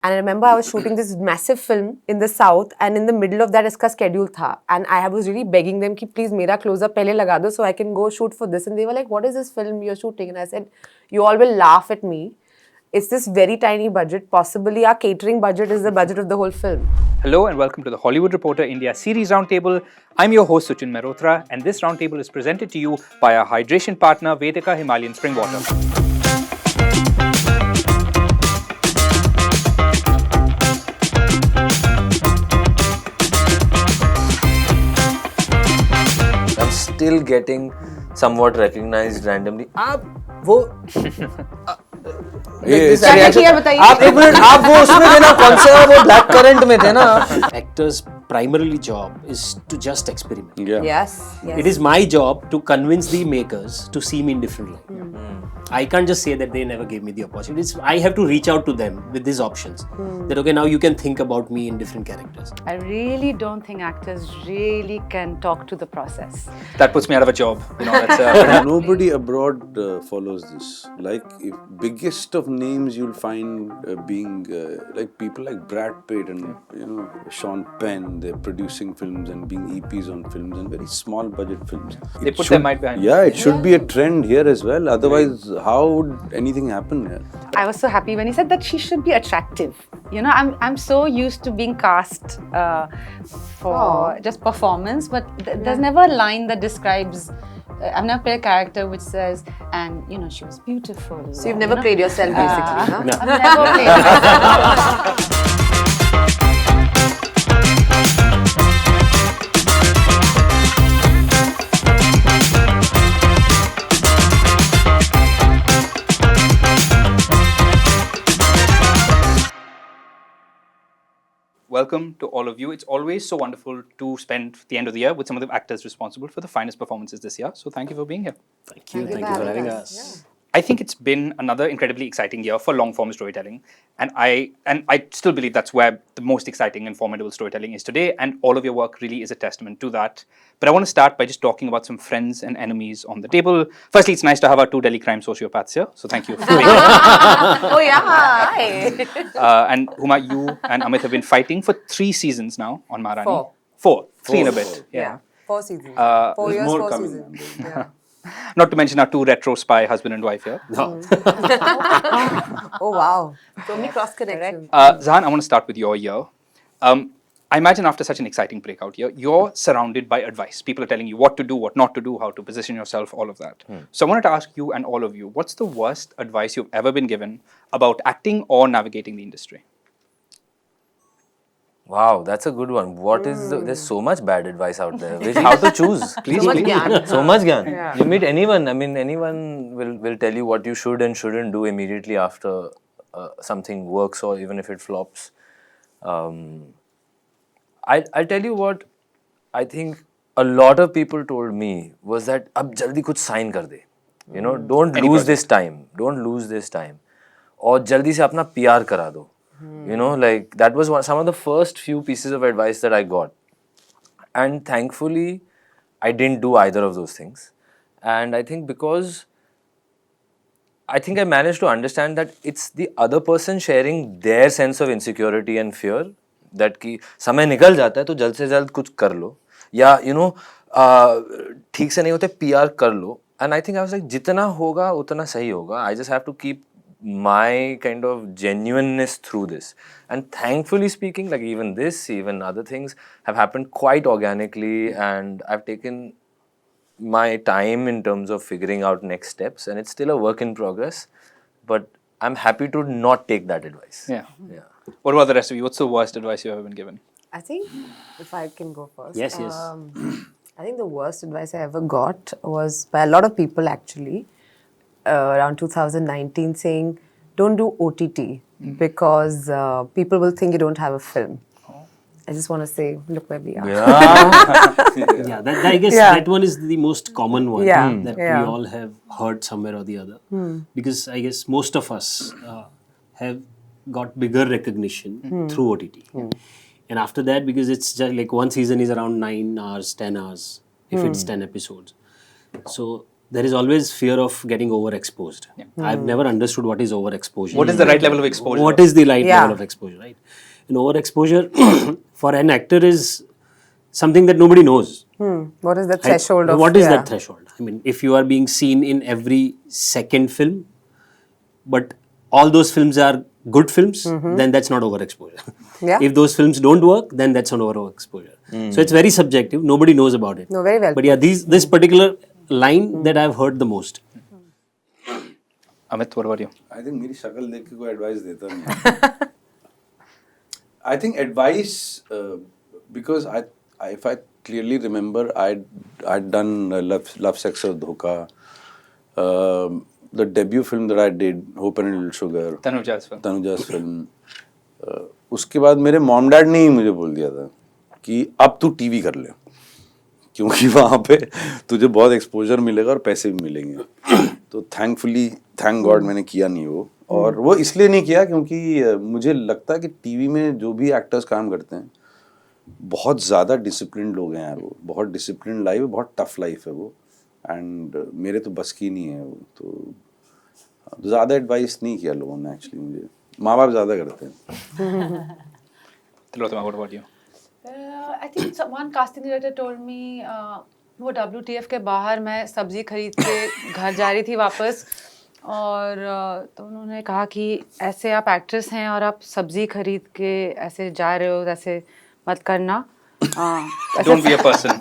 And I remember I was shooting this massive film in the south, and in the middle of that, iska schedule tha. And I was really begging them, ki please mera close-up pehle laga do so I can go shoot for this. And they were like, what is this film you're shooting? And I said, you all will laugh at me. It's this very tiny budget. Possibly our catering budget is the budget of the whole film. Hello and welcome to the Hollywood Reporter India Series Roundtable. I'm your host Suchin Mehrotra, and this roundtable is presented to you by our hydration partner Vedika Himalayan Spring Water. I'm still getting somewhat recognized randomly. आप वो आप एक minute आप वो उसमें थे ना कौन सा वो ब्लैक करंट में थे ना. Actors' primarily job is to just experiment. Yeah. Yes. It is my job to convince the makers to see me in different light. I can't just say that they never gave me the opportunities. I have to reach out to them with these options. That okay, now you can think about me in different characters. I really don't think actors really can talk to the process. That puts me out of a job. You know, that's Nobody abroad follows this. Like, if biggest of names you'll find being like people like Brad Pitt and Sean Penn. They're producing films and being EPs on films and very small budget films. They put their might behind it. Yeah, it should be a trend here as well. Otherwise, how would anything happen here? I was so happy when he said that she should be attractive. You know, I'm so used to being cast for just performance, but there's never a line that describes. I've never played a character which says, and you know, she was beautiful. So you've never played yourself, basically, huh? No. I've never played myself. Welcome to all of you. It's always so wonderful to spend the end of the year with some of the actors responsible for the finest performances this year. So thank you for being here. Thank you for having us. Yeah. I think it's been another incredibly exciting year for long-form storytelling, and I still believe that's where the most exciting and formidable storytelling is today, and all of your work really is a testament to that. But I want to start by just talking about some friends and enemies on the table. Firstly, it's nice to have our two Delhi crime sociopaths here, so thank you for being here. Oh yeah, hi. And Huma, you and Amit have been fighting for 3 seasons now on Maharani. 4. 3 and a bit. Yeah. 4 seasons. 4 years, 4 seasons. Yeah. Not to mention our 2 retro spy husband and wife here. No. Oh wow, so many cross connections. Zahan, I want to start with your year. I imagine after such an exciting breakout year, you're surrounded by advice. People are telling you what to do, what not to do, how to position yourself, all of that. So I wanted to ask you and all of you, what's the worst advice you've ever been given about acting or navigating the industry? Wow, that's a good one. What is there's so much bad advice out there. How to choose? Please, So much please. gyan. So much gyan. Yeah. You meet anyone. I mean, anyone will tell you what you should and shouldn't do immediately after something works or even if it flops. I'll tell you what I think a lot of people told me was that ab jaldi kuch sign kar de. You know, don't lose this time. Don't lose this time. Or jaldi se apna PR kara do. You know, like that was some of the first few pieces of advice that I got. And thankfully, I didn't do either of those things. And I think because I managed to understand that it's the other person sharing their sense of insecurity and fear that कि समय निकल जाता है तो जल्द से जल्द कुछ कर लो या you know ठीक से नहीं होते PR कर लो. And I think I was like जितना होगा उतना सही होगा. I just have to keep my kind of genuineness through this. And thankfully speaking, like even this, even other things have happened quite organically, and I've taken my time in terms of figuring out next steps, and it's still a work in progress, but I'm happy to not take that advice. Yeah. What about the rest of you? What's the worst advice you've ever been given? I think if I can go first. Yes. I think the worst advice I ever got was by a lot of people actually around 2019 saying, don't do OTT because people will think you don't have a film. I just want to say, look where we are. Yeah, I guess that one is the most common one that we all have heard somewhere or the other. Because I guess most of us have got bigger recognition through OTT. And after that, because it's just like one season is around 9 hours, 10 hours, if it's 10 episodes. So there is always fear of getting overexposed. I've never understood what is overexposure. What is the right level of exposure? What is the right Yeah. level of exposure, right? And overexposure for an actor is something that nobody knows. What is the right? threshold of... What is yeah. that threshold? I mean, if you are being seen in every second film, but all those films are good films, then that's not overexposure. Yeah. If those films don't work, then that's not overexposure. So it's very subjective. Nobody knows about it. No, very well But yeah, this particular line that I've heard the most. Amit, what about you? I think मेरी शक्ल देख के कोई advice देता नहीं. I think advice because if I clearly remember I'd done Love, Sex or Dhoka. The debut film that I did, Hope and a Little Sugar. Tanuja's film. उसके बाद मेरे मॉम डैड ने ही मुझे बोल दिया था कि अब तू टीवी कर ले, क्योंकि वहाँ पे तुझे बहुत एक्सपोजर मिलेगा और पैसे भी मिलेंगे. तो थैंक गॉड मैंने किया नहीं वो. और वो इसलिए नहीं किया क्योंकि मुझे लगता है कि टीवी में जो भी एक्टर्स काम करते हैं बहुत ज़्यादा डिसिप्लिन लोग हैं यार. वो बहुत डिसिप्लिन लाइफ है, बहुत टफ लाइफ है वो. एंड मेरे तो बस की नहीं है वो. तो ज़्यादा एडवाइस नहीं किया लोगों ने एक्चुअली. मुझे माँ बाप ज़्यादा करते हैं. Tillotama, what about you? I think one casting director told me वो WTF के बाहर मैं सब्जी खरीद के घर जा रही थी वापस, और तो उन्होंने कहा कि ऐसे आप एक्ट्रेस हैं और आप सब्जी खरीद के ऐसे जा रहे हो, ऐसे मत करना. Don't be a person.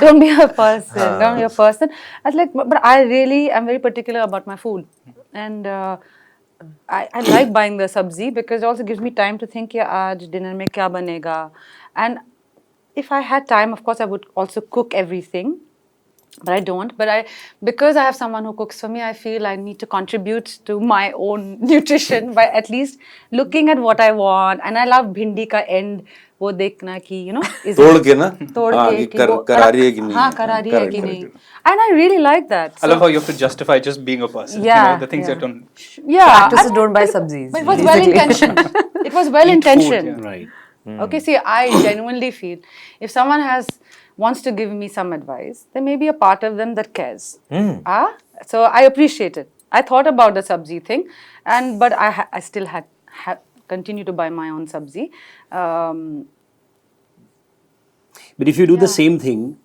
Don't be a person. Don't be a person. I was like, but I really am very particular about my food, and I like buying the sabzi because it also gives me time to think, yeah, aaj dinner mein kya banega. And if I had time, of course, I would also cook everything. But I don't. Because I have someone who cooks for me, I feel I need to contribute to my own nutrition by at least looking at what I want. And I love bhindi ka end, वो देखना कि तोड़ के ना, तोड़ के वो करारी है कि नहीं. हाँ, करारी है कि नहीं. And I really like that. I love how you have to justify just being a person. Yeah, The things that don't. Yeah, Actresses don't buy sabzis. but it was well intentioned. It was well intentioned. food, Right. Okay, see, I genuinely feel if someone wants to give me some advice, there may be a part of them that cares. So I appreciate it. I thought about the sabzi thing, but I still had continue to buy my own sabzi. But if you do the same thing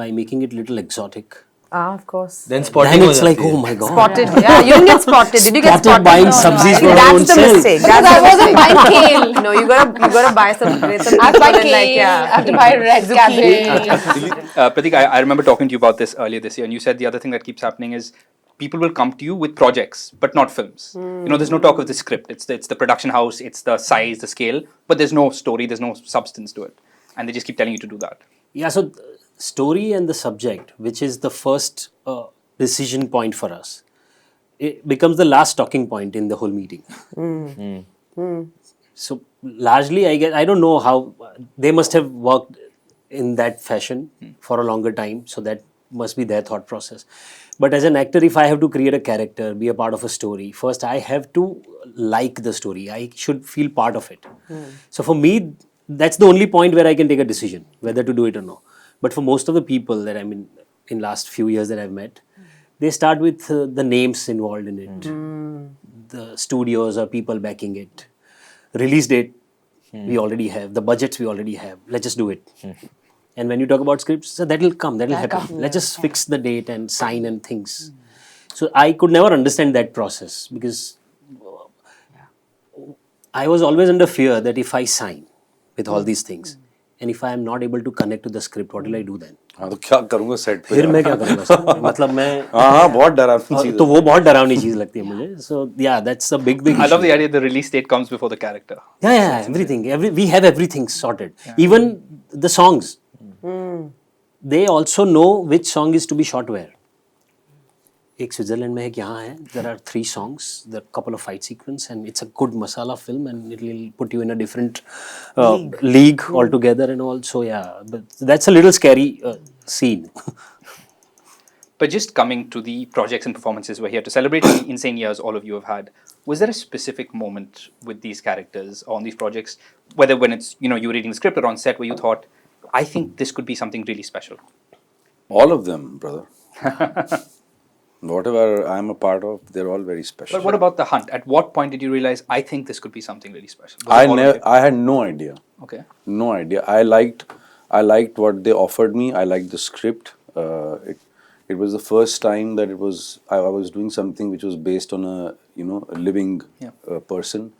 by making it little exotic, Of course. Then spotting then हो it's like, जाती है. oh my god. Spotted. Yeah, you don't get spotted. Did you get Started spotted? buying No, sabzis I for think our own that's the self. mistake. Because I wasn't buying kale. No, you gotta buy some. I have to buy kale. I have to buy red cabbage. Pratik, I remember talking to you about this earlier this year, and you said the other thing that keeps happening is people will come to you with projects, but not films. There's no talk of the script. It's the production house, it's the size, the scale, but there's no story, there's no substance to it. And they just keep telling you to do that. Yeah, so story and the subject, which is the first decision point for us, it becomes the last talking point in the whole meeting. So largely, I don't know how they must have worked in that fashion for a longer time. So that must be their thought process. But as an actor, if I have to create a character, be a part of a story, first I have to like the story. I should feel part of it. So for me, that's the only point where I can take a decision whether to do it or no. But for most of the people that in last few years that I've met, they start with the names involved in it, the studios or people backing it, release date we already have, the budgets we already have. Let's just do it. And when you talk about scripts, so that'll happen. Let's just fix the date and sign and things. So I could never understand that process because I was always under fear that if I sign with all these things and if I am not able to connect to the script, what will I do then? हाँ तो क्या करूँगा set पे? फिर मैं क्या करूँगा? मतलब मैं हाँ बहुत डरावनी चीज़ है. तो वो बहुत डरावनी चीज लगती है मुझे. So yeah, that's a big I love issue. the idea the release date comes before the character. Yeah, everything. We have everything sorted. Even the songs. They also know which song is to be shot where. एक Switzerland में है, यहाँ है. There are 3 songs, there are couple of fight sequence, and it's a good masala film, and it will put you in a different league altogether and all. So yeah, but that's a little scary scene. But just coming to the projects and performances we're here to celebrate the insane years all of you have had, was there a specific moment with these characters on these projects, whether when it's, you were reading the script or on set, where you thought, I think this could be something really special? All of them, brother. Whatever I'm a part of, they're all very special. But what about The Hunt? At what point did you realize, I think this could be something really special? Was it all of it? I had no idea. Okay. No idea. I liked what they offered me. I liked the script. It was the first time that I was doing something which was based on a a living person.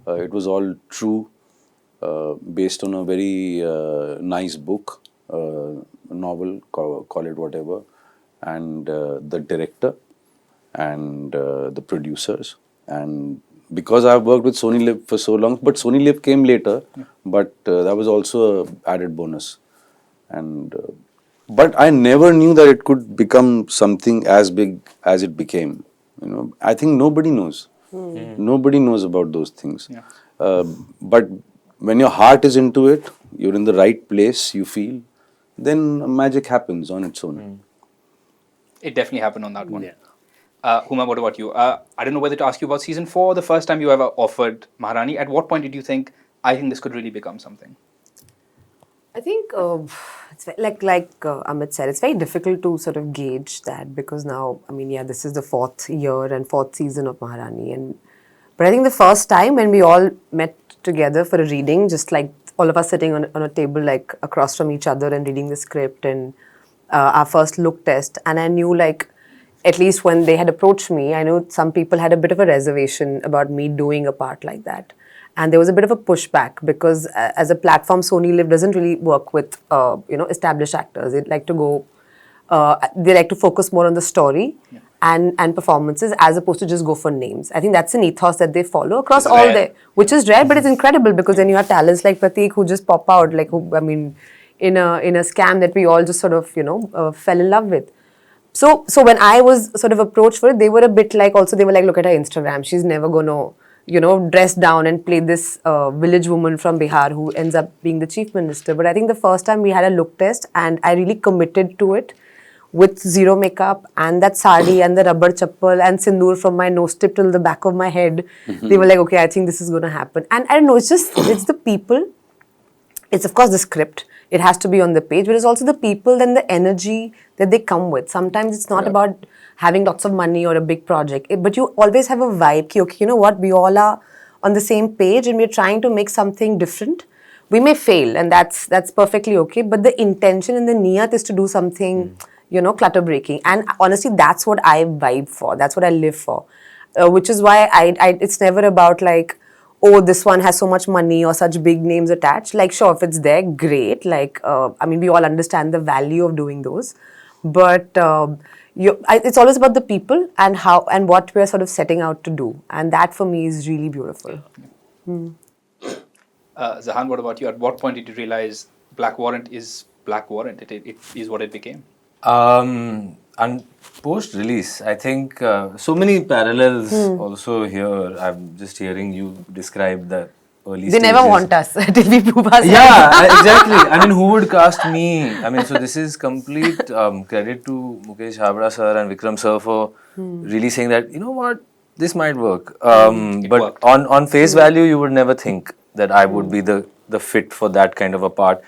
It was all true, based on a very nice book, novel, call it whatever, and the director and the producers. And because I've worked with Sony Live for so long, but Sony Live came later, but that was also a added bonus. And but I never knew that it could become something as big as it became. I think nobody knows. Nobody knows about those things. But when your heart is into it, you're in the right place, you feel, then magic happens on its own. It definitely happened on that one. Yeah. Huma, what about you? I don't know whether to ask you about season 4, the first time you ever offered Maharani. At what point did you think, I think this could really become something? I think it's like Amit said, it's very difficult to sort of gauge that because now, I mean, yeah, this is the 4th year and 4th season of Maharani, but I think the first time when we all met together for a reading, just like all of us sitting on a table like across from each other and reading the script and our first look test, and I knew like at least when they had approached me, I know some people had a bit of a reservation about me doing a part like that. And there was a bit of a pushback because as a platform, Sony Live doesn't really work with, established actors. They like to go, they like to focus more on the story and performances as opposed to just go for names. I think that's an ethos that they follow across all their, which is rare, but it's incredible because then you have talents like Pratik who just pop out, like who, I mean, in a scam that we all just sort of, fell in love with. So when I was sort of approached for it, they were a bit like, also they were like, look at her Instagram. She's never going to, dress down and play this village woman from Bihar who ends up being the chief minister. But I think the first time we had a look test and I really committed to it with zero makeup and that sari and the rubber chappal and sindoor from my nose tip till the back of my head. They were like, okay, I think this is going to happen. And I don't know, it's the people. It's of course the script. It has to be on the page, but it's also the people and the energy that they come with. Sometimes it's not about having lots of money or a big project, but you always have a vibe. Ki, okay, you know what? We all are on the same page and we're trying to make something different. We may fail, and that's perfectly okay. But the intention and the niyat is to do something, clutter breaking. And honestly, that's what I vibe for. That's what I live for. Which is why it's never about like, oh, this one has so much money or such big names attached. Like, sure, if it's there, great. Like, we all understand the value of doing those. But it's always about the people and how and what we're sort of setting out to do. And that for me is really beautiful. Zahan, what about you? At what point did you realize Black Warrant is Black Warrant? It is what it became. And post-release, I think so many parallels also here. I'm just hearing you describe the early They stages. never want us till we prove ourselves. Yeah, exactly. I mean, who would cast me? I mean, so this is complete credit to Mukesh Habra sir and Vikram sir for really saying that, you know what, this might work. But worked. on face value, you would never think that I would be the fit for that kind of a part.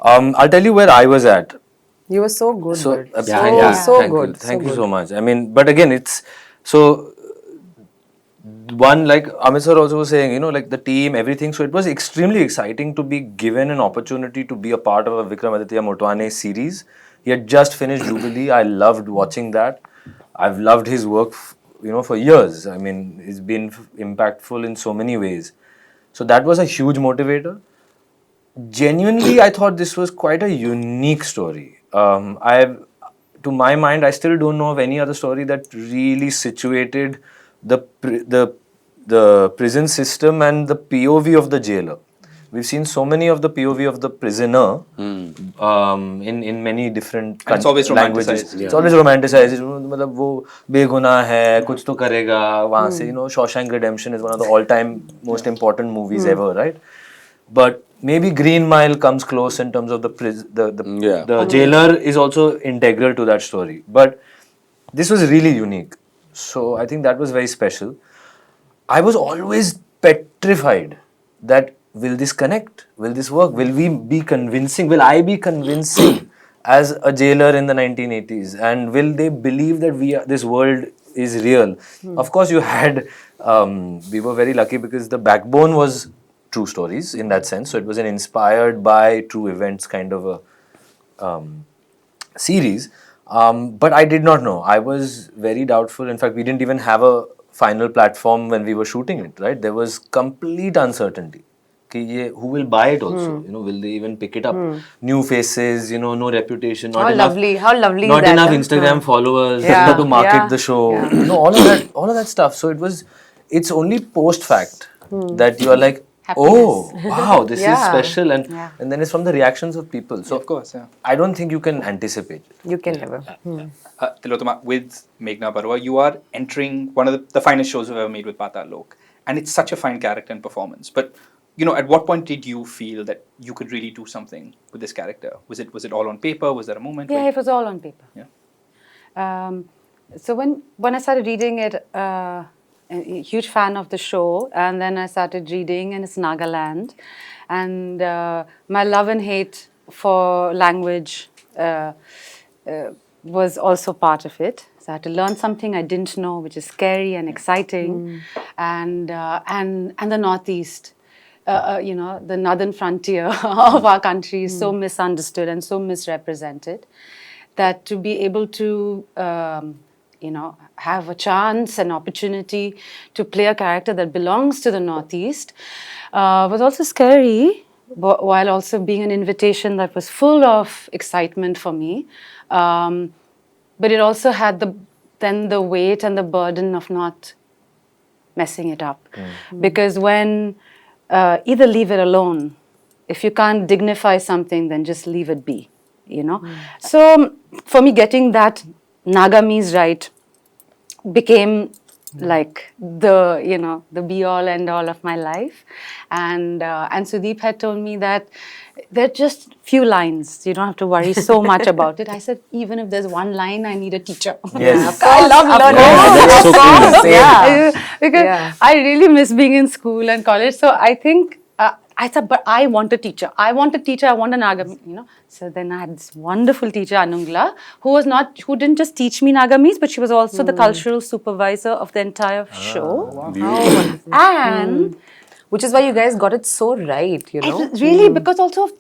I'll tell you where I was at. You were so good. So, Bert. so so good. Thank you so much. I mean, but again, it's so one, like Amit sir also was saying, like the team, everything. So it was extremely exciting to be given an opportunity to be a part of a Vikramaditya Motwane series. He had just finished Jubilee. I loved watching that. I've loved his work, for years. I mean, it's been impactful in so many ways. So that was a huge motivator. Genuinely, I thought this was quite a unique story. To my mind, I still don't know of any other story that really situated the prison system and the POV of the jailer. We've seen so many of the POV of the prisoner in many different And it's always languages. romanticized. It's always romanticized. मतलब वो बेगुनाह है, कुछ तो करेगा वहाँ से. Shawshank Redemption is one of the all-time most important movies ever, right? But maybe Green Mile comes close in terms of the jailer is also integral to that story. But this was really unique. So I think that was very special. I was always petrified that will this connect? Will this work? Will we be convincing? Will I be convincing as a jailer in the 1980s, and will they believe that this world is real? Of course, you had we were very lucky because the backbone was true stories in that sense. So it was an inspired by true events kind of a series. But I did not know. I was very doubtful. In fact, we didn't even have a final platform when we were shooting it, right? There was complete uncertainty. Who will buy it also? Will they even pick it up? New faces, no reputation, not enough. How lovely Not is that, enough huh? Instagram followers, Yeah, to market yeah, the show. yeah. All of that stuff. So it's only post fact that you are like, Happiness. oh wow, this is Yeah. special, and Yeah. then it's from the reactions of people. So Of course, yeah. I don't think you can anticipate. You can never. Tillotama, with Meghna Barua, you are entering one of the finest shows we've ever made with Paatal Lok. And it's such a fine character and performance. But, at what point did you feel that you could really do something with this character? Was it all on paper? Was there a moment? Yeah, it was all on paper. Yeah. So when I started reading it, a huge fan of the show, and then I started reading, and it's Nagaland, and my love and hate for language was also part of it. So I had to learn something I didn't know, which is scary and exciting, and the Northeast. The northern frontier of our country is so misunderstood and so misrepresented that to be able to, have a chance, an opportunity to play a character that belongs to the Northeast was also scary, while also being an invitation that was full of excitement for me. But it also had the weight and the burden of not messing it up. Because when either leave it alone. If you can't dignify something, then just leave it be, So for me, getting that Nagamese right became like the be all end all of my life. And Sudeep had told me that there are just few lines. You don't have to worry so much about it. I said, even if there's one line, I need a teacher. Yes. I love learning. That's so cool. Same. Yeah. Because I really miss being in school and college. So I think I said, but I want a teacher. I want a teacher. I want a Nagamese. So then I had this wonderful teacher, Anungla, who didn't just teach me Nagamese, but she was also the cultural supervisor of the entire show. Wow. And Which is why you guys got it so right, it was really because also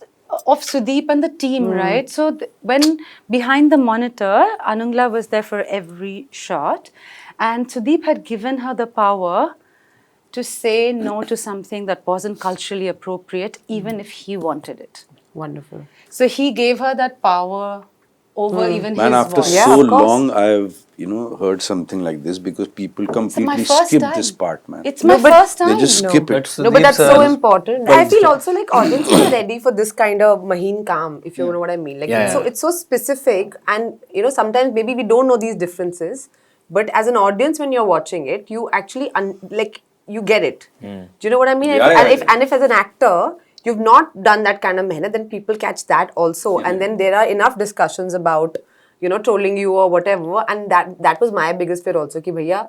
of Sudeep and the team, right? So when behind the monitor, Anungla was there for every shot, and Sudeep had given her the power to say no to something that wasn't culturally appropriate, even if he wanted it. Wonderful. So he gave her that power over even Man, his after voice. Yeah, so of course. long, I've heard something like this because people completely first skip time. this part, man. It's my first time. They just skip it. No, but that's so important. I feel also like audiences are ready for this kind of maheen kaam, if you know what I mean. Like it's so specific, and sometimes maybe we don't know these differences, but as an audience, when you're watching it, you actually you get it. Do you know what I mean? And if as an actor you've not done that kind of mehnat, then people catch that also, and then there are enough discussions about trolling you or whatever, and that was my biggest fear also, ki bhaiya,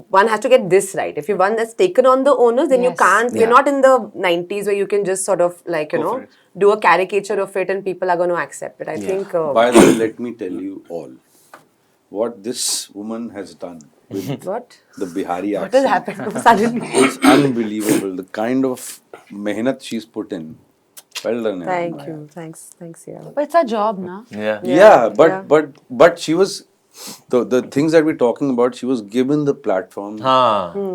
one has to get this right. If one that's taken on the onus, then you can't. We're not in the 90s where you can just sort of like do a caricature of it and people are going to accept it. I think. By the way, let me tell you all what this woman has done with What? the Bihari accent. What has happened suddenly? It's unbelievable. The kind of mehnat she's put in. Well done. Thank you. Thanks, yeah. But it's our job, na? Yeah, but she was the things that we're talking about. She was given the platform,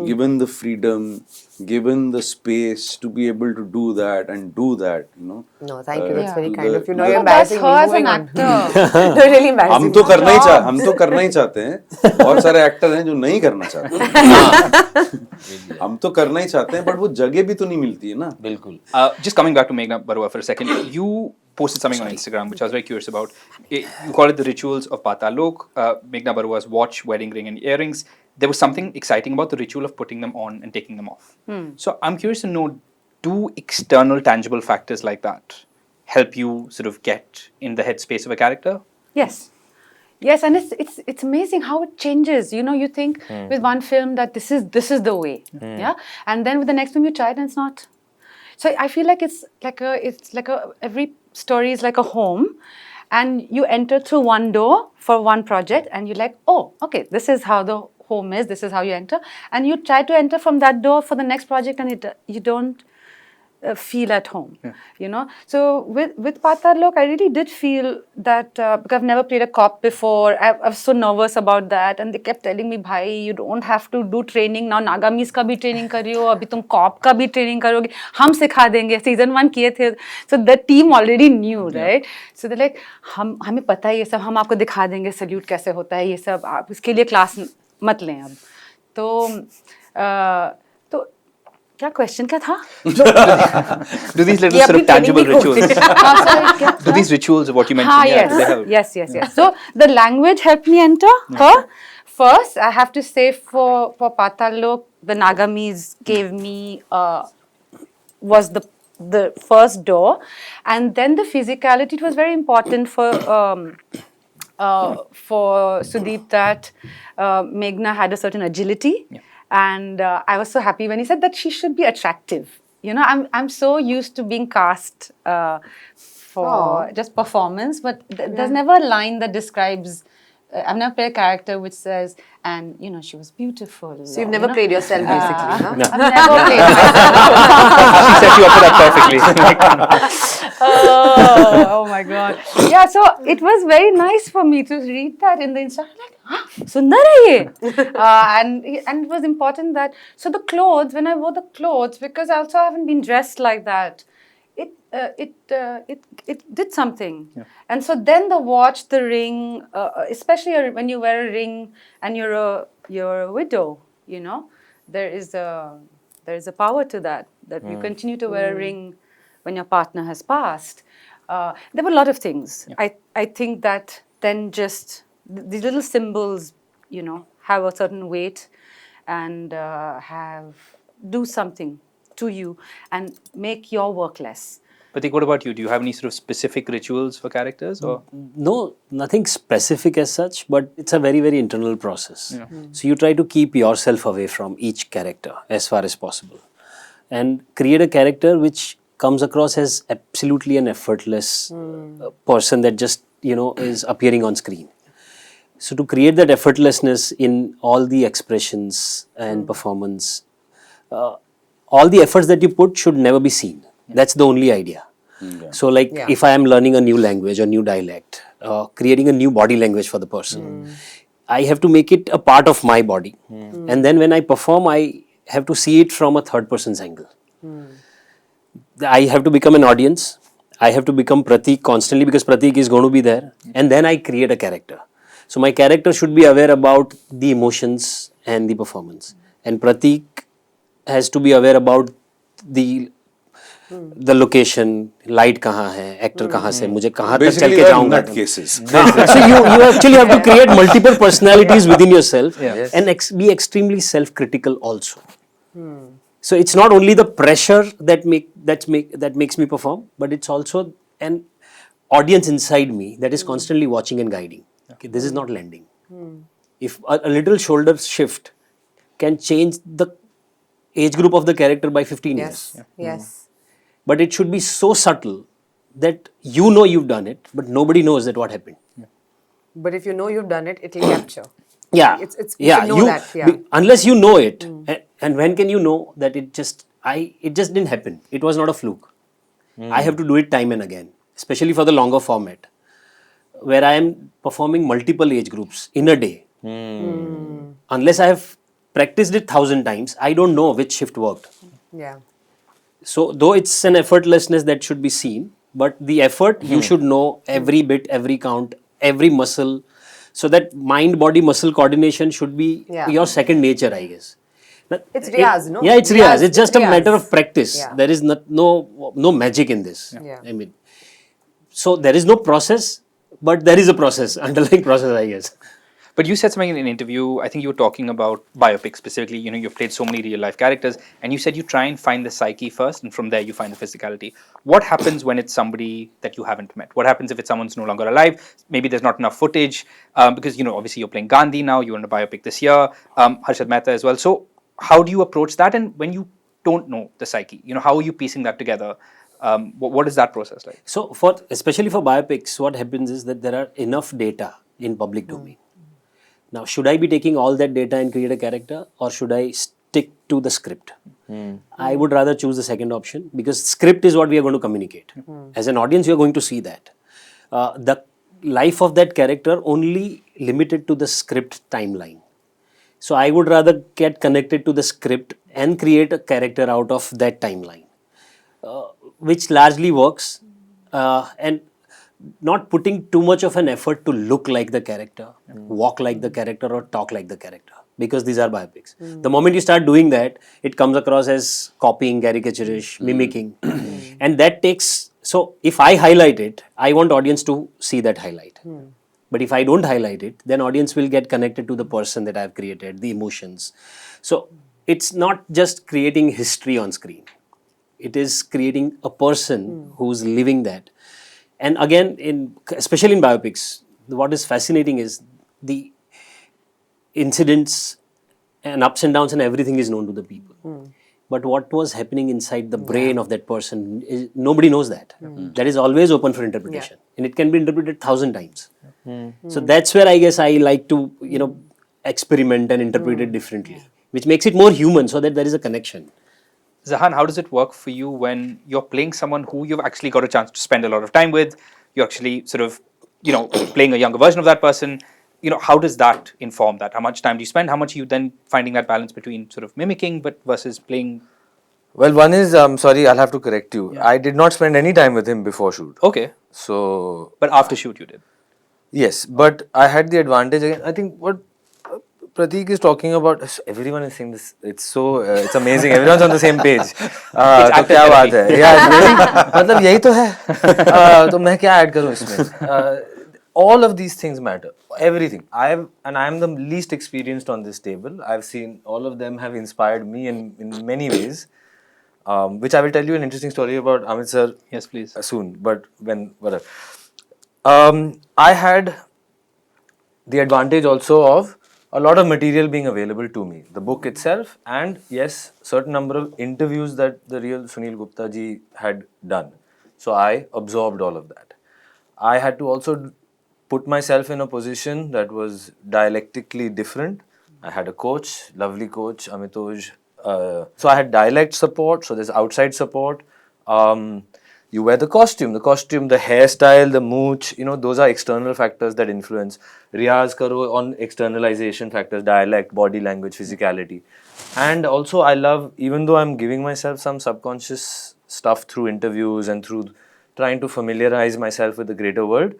given the freedom, given the space to be able to do that and do that. No, thank you. That's very kind of you. No, You're That's embarrassing her me. as an Moving on. actor. You're really embarrassing हम me. तो करना ही चाहते हैं बहुत सारे actor हैं जो नहीं करना चाहते हम तो करना ही चाहते हैं बट वो जगह भी तो नहीं मिलती है ना बिल्कुल Just coming back to Meghna Barua for a second, you posted something on Instagram which I was very curious about. You call it the rituals of Paatal Lok. Meghna Barua's watch, wedding ring, and earrings. There was something exciting about the ritual of putting them on and taking them off. So I'm curious to know, do external tangible factors like that help you sort of get in the headspace of a character? Yes. Yes, and it's amazing how it changes. You think with one film that this is the way, yeah, and then with the next film you try it and it's not. So I feel like it's like every story is like a home, and you enter through one door for one project, and you're like, oh, okay, this is how the home is, this is how you enter, and you try to enter from that door for the next project, and you don't feel at home, you know. So with Paatal Lok, I really did feel that because I've never played a cop before, I was so nervous about that, and they kept telling me, "Bhai, you don't have to do training now. Nagamis का भी training करियो, अभी तुम cop का भी training करोगे, हम सिखा देंगे." Season 1 किए थे, so the team already knew, right? So they're like, हमें पता है ये सब, हम आपको दिखा देंगे salute कैसे होता है, ये सब आप इसके लिए class मत लें अब. तो क्या क्वेश्चन क्या था? Do these little sort of tangible rituals? Do these rituals of what you mentioned? Do they help? Yes. So the language helped me enter her. First, I have to say for Paatal Lok, the Nagamis gave me was the first door, and then the physicality. It was very important for Sudeep that Meghna had a certain agility. Yeah. And I was so happy when he said that she should be attractive. You know, I'm so used to being cast for just performance, but there's never a line that describes. I've never played a character which says, and you know, she was beautiful. So you've never played yourself, basically, huh? I've never played myself. She set you up for that perfectly. Oh my God. Yeah, so it was very nice for me to read that in the instruction. Like, sundar hai ye. And it was important that, so the clothes, when I wore the clothes, because I also haven't been dressed like that, it did something. Yeah. And so then the watch, the ring, especially when you wear a ring and you're a widow, you know, there is a power to that you continue to wear a ring when your partner has passed. There were a lot of things. Yeah. I think that then just these little symbols, you know, have a certain weight and do something to you and make your work less. Pratik, what about you? Do you have any sort of specific rituals for characters, or? No, nothing specific as such, but it's a very, very internal process. Yeah. So you try to keep yourself away from each character as far as possible and create a character which comes across as absolutely an effortless person that just, you know, is appearing on screen. So to create that effortlessness in all the expressions and performance, all the efforts that you put should never be seen. That's the only idea. Okay. So like if I am learning a new language or new dialect, creating a new body language for the person, I have to make it a part of my body. And then when I perform, I have to see it from a third person's angle. I have to become an audience. I have to become Pratik constantly because Pratik is going to be there. And then I create a character. So my character should be aware about the emotions and the performance. And Pratik has to be aware about the location, light kahan hai, actor kahan se, mujhe kahan tak chal ke jaunga. Cases. So you actually have to create multiple personalities within yourself and be extremely self-critical also. So it's not only the pressure that makes me perform, but it's also an audience inside me that is constantly watching and guiding. Okay, this is not landing. If a little shoulder shift can change the age group of the character by 15 years. Yes. But it should be so subtle that you know you've done it, but nobody knows that what happened. But if you know you've done it, it'll capture. Yeah. You unless you know it. And when can you know that it just didn't happen? It was not a fluke. I have to do it time and again, especially for the longer format, where I am performing multiple age groups in a day. Unless I have practiced it 1,000 times, I don't know which shift worked. Yeah. So though it's an effortlessness that should be seen, but the effort, you should know every bit, every count, every muscle. So that mind-body muscle coordination should be your second nature, I guess. It's riyaz, no? Yeah, it's riyaz. It's just a matter of practice. Yeah. There is no magic in this. Yeah. I mean, so there is no process, but there is a process, underlying process, I guess. But you said something in an interview, I think you were talking about biopics specifically, you know, you've played so many real life characters, and you said you try and find the psyche first, and from there you find the physicality. What happens when it's somebody that you haven't met? What happens if it's someone's no longer alive? Maybe there's not enough footage, because, you know, obviously you're playing Gandhi now, you're in a biopic this year, Harshad Mehta as well. So how do you approach that? And when you don't know the psyche, you know, how are you piecing that together? What is that process like? So especially for biopics, what happens is that there are enough data in public domain. Now, should I be taking all that data and create a character, or should I stick to the script? I would rather choose the second option, because script is what we are going to communicate. As an audience, you are going to see that. The life of that character only limited to the script timeline. So I would rather get connected to the script and create a character out of that timeline, which largely works, and not putting too much of an effort to look like the character, walk like the character, or talk like the character, because these are biopics. The moment you start doing that, it comes across as copying, caricaturish, mimicking, and that takes. So if I highlight it, I want audience to see that highlight. But if I don't highlight it, then audience will get connected to the person that I've created, the emotions. So it's not just creating history on screen. It is creating a person who's living that. And again, especially in biopics, what is fascinating is the incidents and ups and downs and everything is known to the people. But what was happening inside the brain of that person, nobody knows that. That is always open for interpretation. And it can be interpreted 1,000 times. So that's where I guess I like to, experiment and interpret it differently, which makes it more human, so that there is a connection. Zahan, how does it work for you when you're playing someone who you've actually got a chance to spend a lot of time with? You're actually sort of, playing a younger version of that person. How does that inform that? How much time do you spend? How much are you then finding that balance between sort of mimicking but versus playing? Well, one is, sorry, I'll have to correct you. I did not spend any time with him before shoot. Okay. So. But after shoot you did? Yes, but I had the advantage again. I think what Pratik is talking about, everyone is saying this. It's so, it's amazing. Everyone's on the same page. तो क्या बात है? Yeah, मतलब यही तो है. तो मैं क्या add करूँ इसमें? All of these things matter. Everything. I am the least experienced on this table. I've seen all of them have inspired me in many ways. Which I will tell you an interesting story about Amit sir. Yes, please. Soon, but whatever. I had the advantage also of a lot of material being available to me. The book itself, and yes, certain number of interviews that the real Sunil Gupta ji had done. So I absorbed all of that. I had to also put myself in a position that was dialectically different. I had a coach, lovely coach, Amitoj. So I had dialect support, so there's outside support. You wear the costume, the hairstyle, the mooch, those are external factors that influence. Riyaz karo on externalization factors, dialect, body language, physicality. And also I love, even though I'm giving myself some subconscious stuff through interviews and through trying to familiarize myself with the greater world,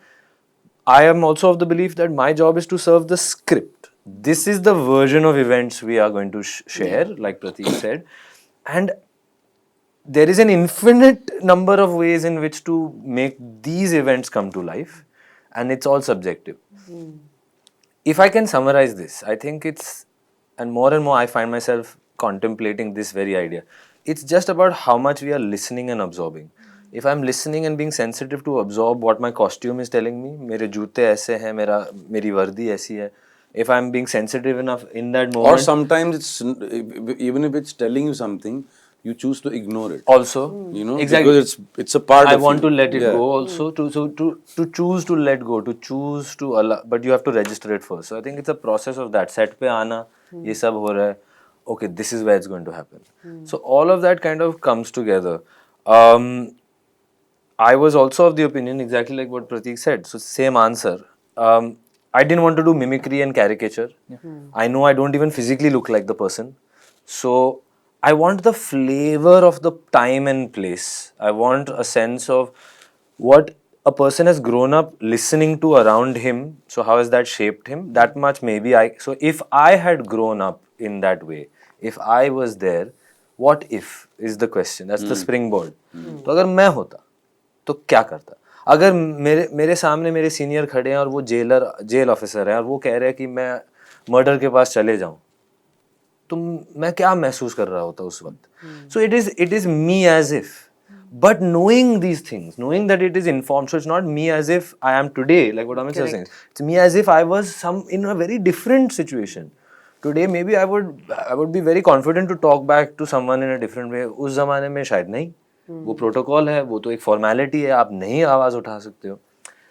I am also of the belief that my job is to serve the script. This is the version of events we are going to share, like Pratik said. And there is an infinite number of ways in which to make these events come to life, and it's all subjective. If I can summarize this, I think and more I find myself contemplating this very idea. It's just about how much we are listening and absorbing. If I'm listening and being sensitive to absorb what my costume is telling me, mere joote aise hai, meri vardi aisi hai. If I'm being sensitive enough in that moment. Or sometimes it's, even if it's telling you something, you choose to ignore it. Also, exactly. Because it's a part I of want you. to let it go also, to choose to let go, to choose to allow, but you have to register it first. So I think it's a process of that. Set pe aana, ye sab ho raha hai. Okay, this is where it's going to happen. So all of that kind of comes together. I was also of the opinion, exactly like what Pratik said. So same answer. I didn't want to do mimicry and caricature. I know I don't even physically look like the person. So I want the flavor of the time and place. I want a sense of what a person has grown up listening to around him. So how has that shaped him? That much maybe so if I had grown up in that way, if I was there, what if is the question. That's the springboard. तो अगर मैं होता तो क्या करता? अगर मेरे सामने मेरे सीनियर खड़े हैं और वो जेल ऑफिसर है और वो कह रहे हैं कि मैं मर्डर के पास चले जाऊं, तो मैं क्या महसूस कर रहा होता उस वक्त? So it is me as if, but knowing these things, knowing that it is informed. So it's not me as if I am today, like what Amit was saying. It's me as if I was in a very different situation. Today maybe I would be very confident to talk back to someone in a different way. उस जमाने में शायद नहीं. वो protocol है, वो तो एक फॉर्मेलिटी है, आप नहीं आवाज उठा सकते हो.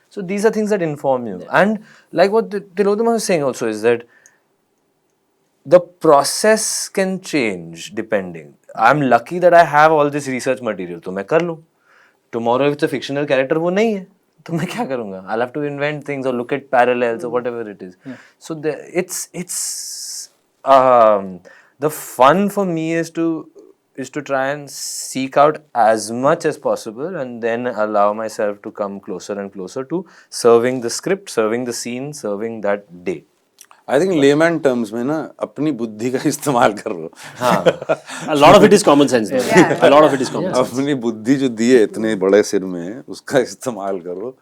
So these are things that inform you. And like what Tillotama was saying also is that the process can change depending. I'm lucky that I have all this research material, तो मैं कर लूँ. Tomorrow if it's a fictional character वो नहीं है, तो मैं क्या करूँगा? I'll have to invent things or look at parallels or whatever it is. So it's the fun for me is to try and seek out as much as possible and then allow myself to come closer and closer to serving the script, serving the scene, serving that day. I think layman terms में ना अपनी बुद्धि का इस्तेमाल कर लो. A lot of it is common sense though. A lot of it is common sense. अपनी बुद्धि जो दी है इतने बड़े सिर में उसका इस्तेमाल करो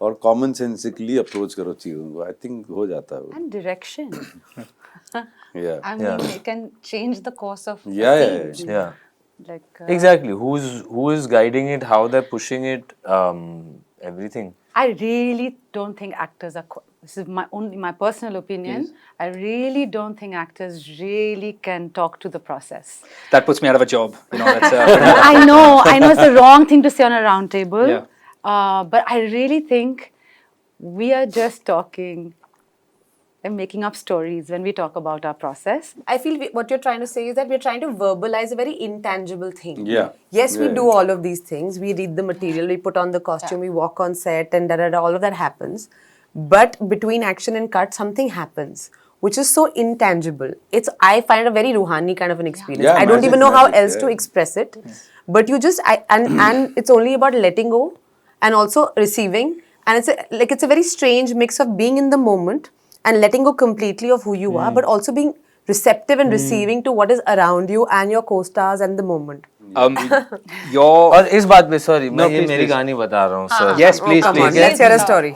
और कॉमन सेंसिकली अप्रोच करो चीजों को. I think हो जाता है वो. And direction. Yeah. I mean, it can change the course of a Yeah, scene. Yeah. Like Exactly. Who is guiding it? How they're pushing it? Everything. I really don't think actors are. This is my personal opinion. I really don't think actors really can talk to the process. That puts me out of a job. You know, that's I know it's the wrong thing to say on a round table. Yeah. But I really think we are just talking and making up stories when we talk about our process. I feel what you're trying to say is that we're trying to verbalize a very intangible thing. Yeah. Yes, we Yeah. do all of these things. We read the material, we put on the costume, we walk on set, and all of that happens. But between action and cut, something happens, which is so intangible. I find it a very Ruhani kind of an experience. Yeah, I don't magic, even know how magic, else to yeah. express it. But you just, and it's only about letting go and also receiving. And it's a very strange mix of being in the moment and letting go completely of who you are, but also being receptive and receiving to what is around you and your co-stars and the moment. your और इस बात पे sorry मैं ये please, मेरी please. कहानी बता रहा हूँ sir. yes, please, Come on, please. let's hear a story.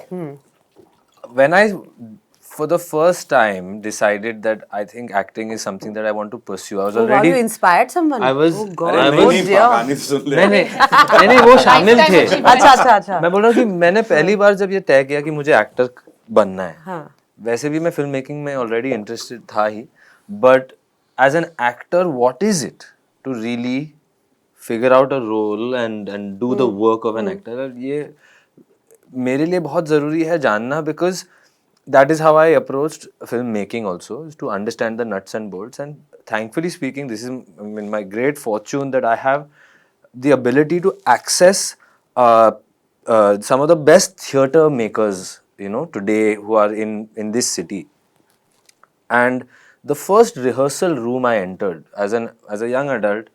When I for the first time decided that I think acting is something that I want to pursue, I was Oh, wow, already you inspired someone? I was Oh, God. I नहीं, was नहीं, dear. कहानी तो सुन ले. नहीं वो शामिल थे. अच्छा. मैं बोल रहा हूँ कि मैंने पहली बार जब ये तय किया कि मुझे एक्टर बनना है, हाँ. वैसे भी मैं फिल्म मेकिंग में ऑलरेडी इंटरेस्टेड था ही, but as an actor what is it to really figure out a role and do the work of an actor, ये मेरे लिए बहुत ज़रूरी है जानना, because that is how I approached filmmaking also, is to understand the nuts and bolts. And thankfully speaking, this is my great fortune that I have the ability to access some of the best theatre makers, today who are in this city. And the first rehearsal room I entered as a young adult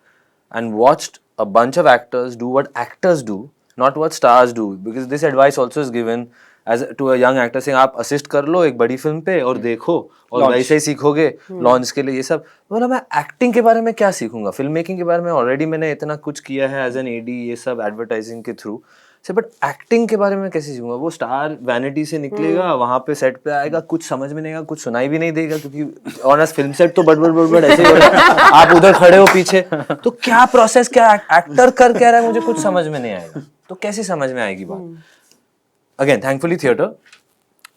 and watched a bunch of actors do what actors do, not what stars do, because this advice also is given as to a young actor saying आप assist कर लो एक बड़ी film पे और देखो और वैसे ही सीखोगे लॉन्च के लिए ये सब. बोला मैं एक्टिंग के बारे में क्या सीखूंगा, फिल्म मेकिंग के बारे में ऑलरेडी मैंने इतना कुछ किया है एज एन एडी ये सब एडवर्टाइजिंग के थ्रू से, बट एक्टिंग के बारे में कैसे सीखूंगा. वो स्टार वैनिटी से निकलेगा, वहां पे सेट पे आएगा, कुछ समझ में नहीं आएगा, कुछ सुनाई भी नहीं देगा, क्योंकि ऑनेस्ट फिल्म सेट तो बड़बड़ ऐसे ही होता है, आप उधर खड़े हो पीछे, तो क्या प्रोसेस, क्या एक्टर कर क्या रहा है मुझे कुछ समझ में नहीं आएगा, तो कैसे समझ में आएगी बात. Again, thankfully theatre.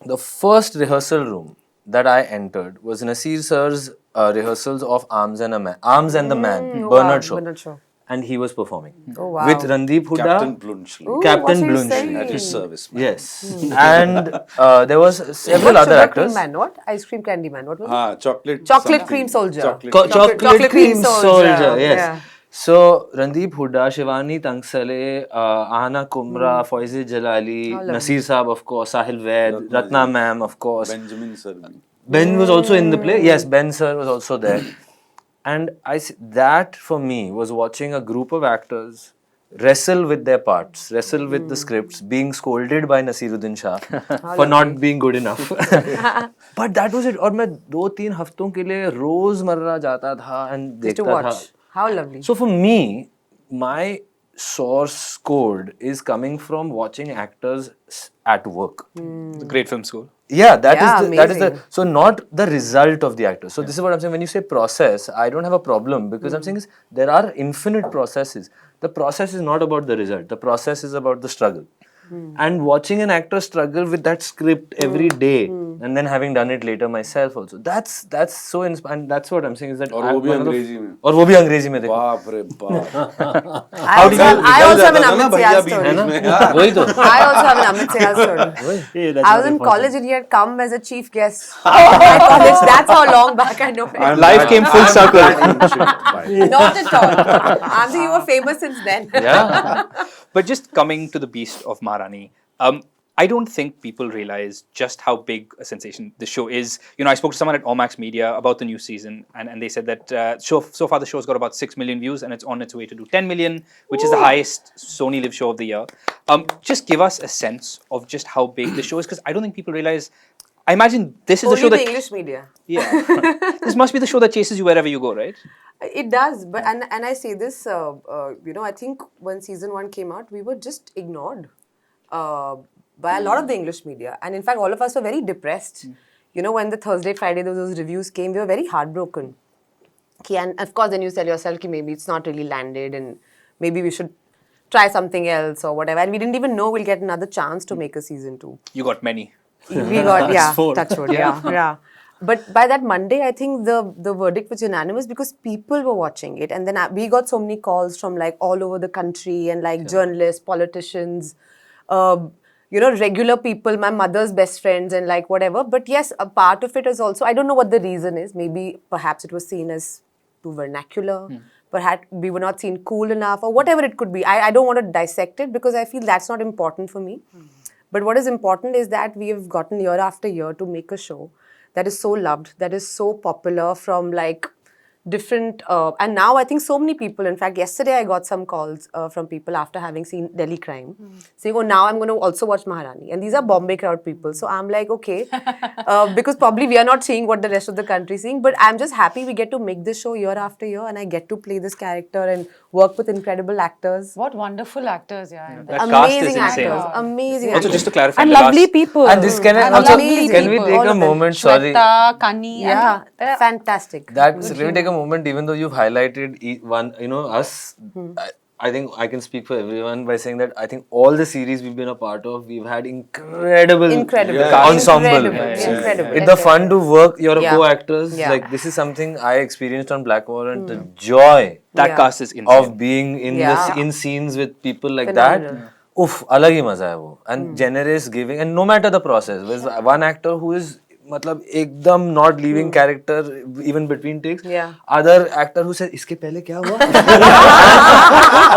The first rehearsal room that I entered was Nasir sir's rehearsals of Arms and the Man, Bernard Shaw. And he was performing. Oh, wow. With Randeep Hooda. Captain Blunchley. Ooh, Captain what are you Blunchley. saying? At his service. Yes. And there was several What other sugar actors. cream man? What? Ice cream candy man? What was it? हाँ, chocolate. Chocolate something. cream soldier. Chocolate cream soldier. Yes. Yeah. So Randeep Hooda, Shivani Tangsale, Ahana Kumra, Foizi Jalali, Nasir Saab of course, Sahil Vaid, Ratna ma'am of course. Benjamin Serbi. Ben was also in the play. Yes, Ben sir was also there. And that for me was watching a group of actors wrestle with their parts, wrestle with the scripts, being scolded by Nasiruddin Shah for not being good enough. But that was it. और मैं 2-3 हफ्तों के लिए रोजमर्रा जाता था and Just to देखता था. watch. How lovely. So for me, my source code is coming from watching actors at work. Great film school. Yeah, that is amazing. the so not the result of the actor. So this is what I'm saying. When you say process, I don't have a problem, because I'm saying is there are infinite processes. The process is not about the result. The process is about the struggle. and watching an actor struggle with that script every day, and then having done it later myself also. That's so inspiring, and that's what I'm saying is that. और वो भी अंग्रेजी में. और वो भी अंग्रेजी में देखो. बाप रे बाप. I also have an Amit Sial story. है ना? वही तो. I also have an Amit Sial story. Hey, that's I was very in funny. college and he had come as a chief guest at my college. That's how long back I know him. Life came full circle. Not at all. I'm you were famous since then. Yeah. But just coming to the beast of Maharani, I don't think people realize just how big a sensation the show is. You know, I spoke to someone at Omax Media about the new season, and they said that so far the show's got about 6 million views, and it's on its way to do 10 million, which is the highest Sony Live show of the year. Just give us a sense of just how big the show is, because I don't think people realize. I imagine this is Only the show the that English media. Yeah, this must be the show that chases you wherever you go, right? It does, but and I say this, you know, I think when season 1 came out, we were just ignored by a lot of the English media, and in fact, all of us were very depressed. You know, when the Thursday, Friday, those reviews came, we were very heartbroken. And of course, then you tell yourself, ki maybe it's not really landed, and maybe we should try something else or whatever. And we didn't even know we'll get another chance to make a season 2. You got many. We got, yeah, Four. touch wood, yeah. But by that Monday, I think the verdict was unanimous because people were watching it. And then we got so many calls from like all over the country and like journalists, politicians, you know, regular people, my mother's best friends and like whatever. But yes, a part of it is also, I don't know what the reason is. Perhaps it was seen as too vernacular. Perhaps we were not seen cool enough or whatever it could be. I don't want to dissect it because I feel that's not important for me. But what is important is that we have gotten year after year to make a show that is so loved, that is so popular from like different, and now I think so many people, in fact, yesterday I got some calls from people after having seen Delhi Crime, saying, oh, now I'm going to also watch Maharani. And these are Bombay crowd people. So I'm like, okay, because probably we are not seeing what the rest of the country is seeing, but I'm just happy we get to make this show year after year and I get to play this character and work with incredible actors. What wonderful actors, yeah. That cast is Amazing insane. actors, amazing Also, actors. just to clarify, And the lovely last- people. And this can And also lovely can we people, take all a of them. moment? Sorry. Shweta, Kani. Yeah, and fantastic. That's let me take a moment, even though you've highlighted one, you know, us. I think I can speak for everyone by saying that I think all the series we've been a part of, we've had incredible ensemble. Incredible. It's the fun to work. You're Yeah. co-actors. Yeah. Like this is something I experienced on Black Warrant. The joy That cast is insane. of being in in scenes with people like Phenomenal. that. Oof, अलग ही मजा है वो. And generous, giving, and no matter the process. There's one actor who is मतलब एकदम not leaving character even between takes. Yeah. Other actor who says इसके पहले क्या हुआ?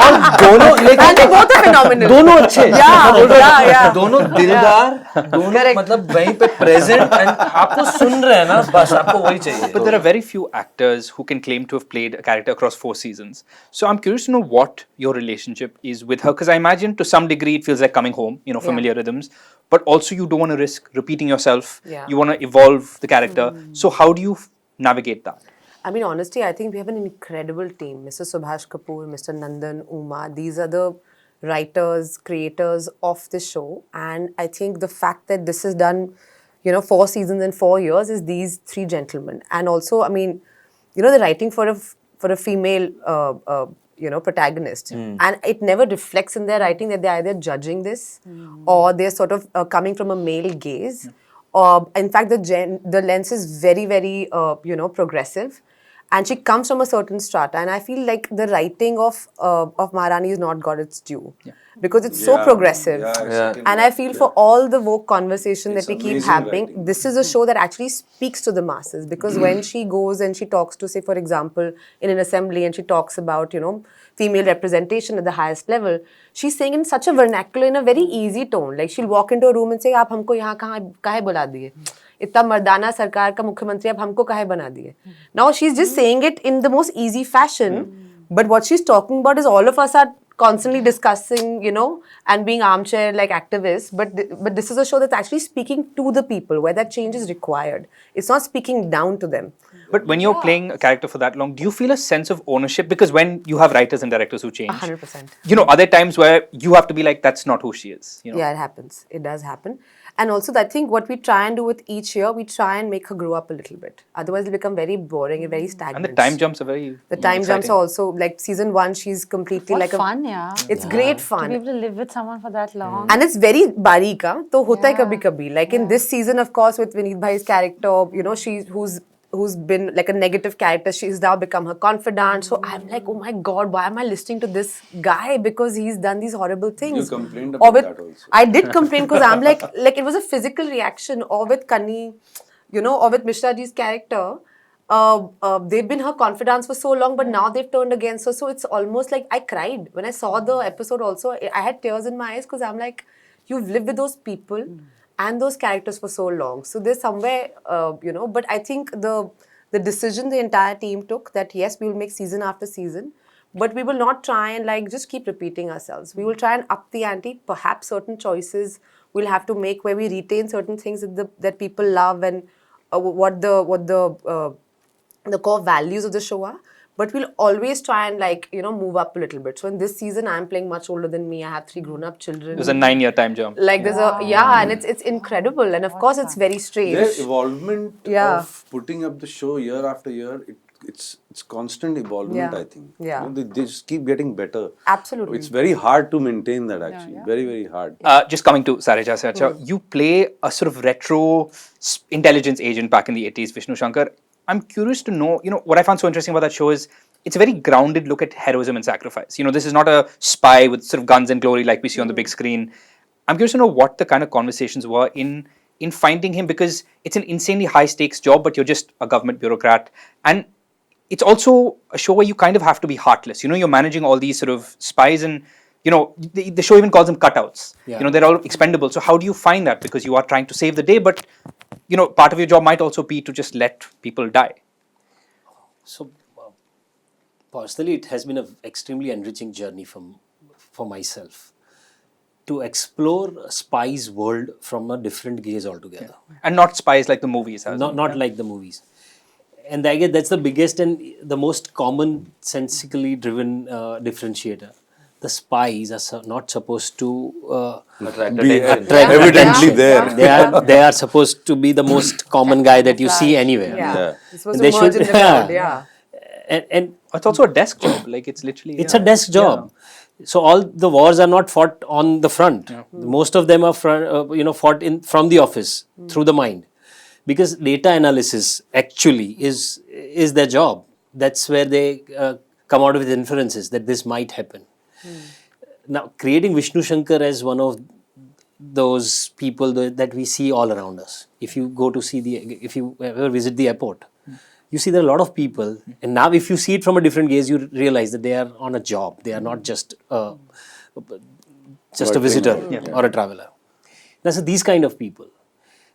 और दोनों लेकिन And they both are phenomenal. दोनों अच्छे. Yeah. दोनों दिलदार, दोनों मतलब वहीं पे present and आपको सुन रहे हैं ना, बस आपको वही चाहिए. But there are very few actors who can claim to have played a character across 4 seasons. So I'm curious to know what your relationship is with her, because I imagine to some degree it feels like coming home, you know, familiar rhythms. But also you don't want to risk repeating yourself. Yeah. You want to evolve the character. So how do you navigate that? I mean, honestly, I think we have an incredible team. Mr. Subhash Kapoor, Mr. Nandan, Uma, these are the writers, creators of the show. And I think the fact that this is done, you know, 4 seasons in 4 years is these 3 gentlemen. And also, I mean, you know, the writing for a female, you know, protagonist. And it never reflects in their writing that they're either judging this or they're sort of coming from a male gaze. In fact, the lens is very, very, you know, progressive. And she comes from a certain strata. And I feel like the writing of Maharani has not got its due. Because it's so progressive. And I feel for all the woke conversation that we keep having, this is a show that actually speaks to the masses. Because when she goes and she talks to, say, for example, in an assembly and she talks about, you know, female representation at the highest level, she's saying in such a vernacular, in a very easy tone. Like she'll walk into a room and say, "Aap humko yahan kahe bula diye? इतना मर्दाना सरकार का मुख्यमंत्री अब हमको काहे बना दिए?" Now she's just saying it in the most easy fashion, but what she's talking about is all of us are constantly discussing, you know, and being armchair like activists, but this is a show that's actually speaking to the people where that change is required. It's not speaking down to them. But when you're playing a character for that long, do you feel a sense of ownership? Because when you have writers and directors who change, 100%. are there times where you have to be like, that's not who she is? Yeah, it happens. It does happen. And also, I think what we try and do with each year, we try and make her grow up a little bit. Otherwise, it'll become very boring and very stagnant. And the time jumps are very The time exciting. jumps are also, like season 1, she's completely What like fun, yeah. It's great To fun. be able to live with someone for that long. And it's very barika, to hota hai kabhi kabhi. Like in this season, of course, with Vineet Bhai's character, who's been like a negative character, she's now become her confidant. So I'm like, oh my God, why am I listening to this guy? Because he's done these horrible things. You complained about that also. I did complain because I'm like it was a physical reaction. Or with Kani, or with Mishra Ji's character. They've been her confidants for so long, but now they've turned against her. So it's almost like I cried when I saw the episode. Also, I had tears in my eyes because I'm like, you've lived with those people and those characters for so long. So there's somewhere, But I think the decision the entire team took that yes, we will make season after season, but we will not try and like just keep repeating ourselves. We will try and up the ante. Perhaps certain choices we'll have to make where we retain certain things that people love and what the core values of the show are, but we'll always try and move up a little bit. So in this season, I'm playing much older than me. I have 3 grown-up children. There's a 9-year time jump. There's and it's incredible, and of course it's very strange. Their evolvement of putting up the show year after year, it's constant evolvement. I think. Yeah. They just keep getting better. Absolutely. It's very hard to maintain that actually. Very, very hard. Just coming to Sareja Sacha, you play a sort of retro intelligence agent back in the 80s, Vishnu Shankar. I'm curious to know, what I found so interesting about that show is it's a very grounded look at heroism and sacrifice. This is not a spy with sort of guns and glory like we see on the big screen. I'm curious to know what the kind of conversations were in finding him, because it's an insanely high stakes job, but you're just a government bureaucrat. And it's also a show where you kind of have to be heartless. You're managing all these sort of spies and, the show even calls them cutouts. Yeah. They're all expendable. So how do you find that? Because you are trying to save the day, but part of your job might also be to just let people die. So, personally, it has been an extremely enriching journey for myself to explore a spy's world from a different gaze altogether. And not spies like the movies. Not like the movies. And I guess that's the biggest and the most common-sensically driven differentiator. The spies are not supposed to Attract Be attention. evidently there. they are supposed to be the most common guy that you see anywhere. Yeah. It's supposed They to merge should- in the crowd, And It's also a desk job. It's literally... it's a desk job. So all the wars are not fought on the front. Most of them are fought from the office through the mind, because data analysis actually is their job. That's where they come out with inferences that this might happen. Now, creating Vishnu Shankar as one of those people that we see all around us. If you go to if you ever visit the airport, you see there are a lot of people, and now if you see it from a different gaze, you realize that they are on a job. They are not just a visitor or a traveler. Now, so these kind of people.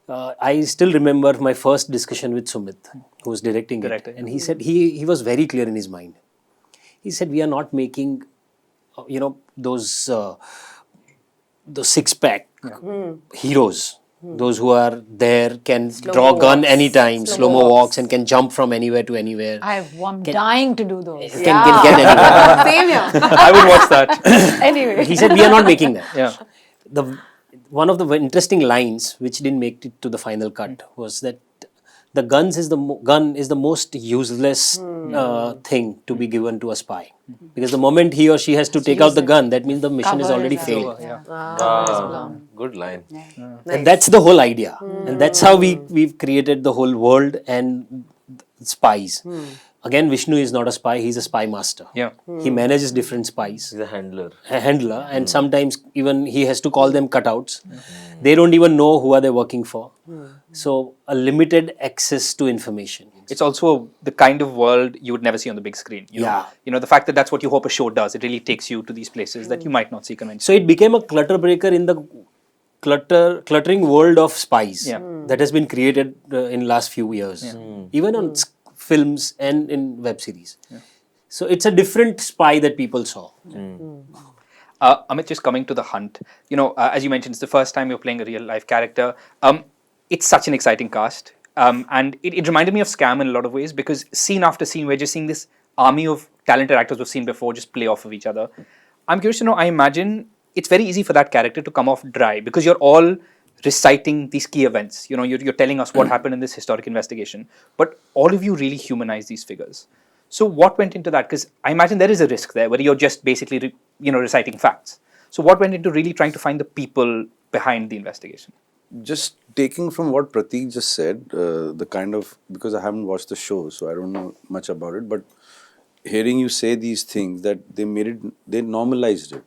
I still remember my first discussion with Sumit, who was directing it, and he said he was very clear in his mind. He said, we are not making those six-pack heroes, those who are there, can draw gun anytime, slow-mo walks, and can jump from anywhere to anywhere. I'm dying to do those. Can get anywhere. Same here. I would watch that. Anyway. He said, we are not making that. Yeah. One of the interesting lines which didn't make it to the final cut was that the gun is the most useless thing to be given to a spy, because the moment he or she has to take out the gun, that means the mission is already failed. Good line. And that's the whole idea, and that's how we've created the whole world and spies. Again, Vishnu is not a spy; he's a spy master. Yeah. He manages different spies. He's a handler. And sometimes even he has to call them cutouts. They don't even know who are they working for. So a limited access to information. It's also the kind of world you would never see on the big screen. The fact that that's what you hope a show does. It really takes you to these places that you might not see conventionally. So it became a clutter breaker in the cluttering world of spies that has been created in last few years, even on films and in web series. So it's a different spy that people saw. Amit, just coming to The Hunt, as you mentioned, it's the first time you're playing a real life character. It's such an exciting cast. And it reminded me of Scam in a lot of ways, because scene after scene, we're just seeing this army of talented actors we've seen before just play off of each other. I'm curious to know, I imagine it's very easy for that character to come off dry because you're all reciting these key events. You're telling us what happened in this historic investigation, but all of you really humanize these figures. So what went into that? Because I imagine there is a risk there where you're just basically, reciting facts. So what went into really trying to find the people behind the investigation? Just taking from what Pratik just said, the kind of, because I haven't watched the show, so I don't know much about it, but hearing you say these things, that they normalized it.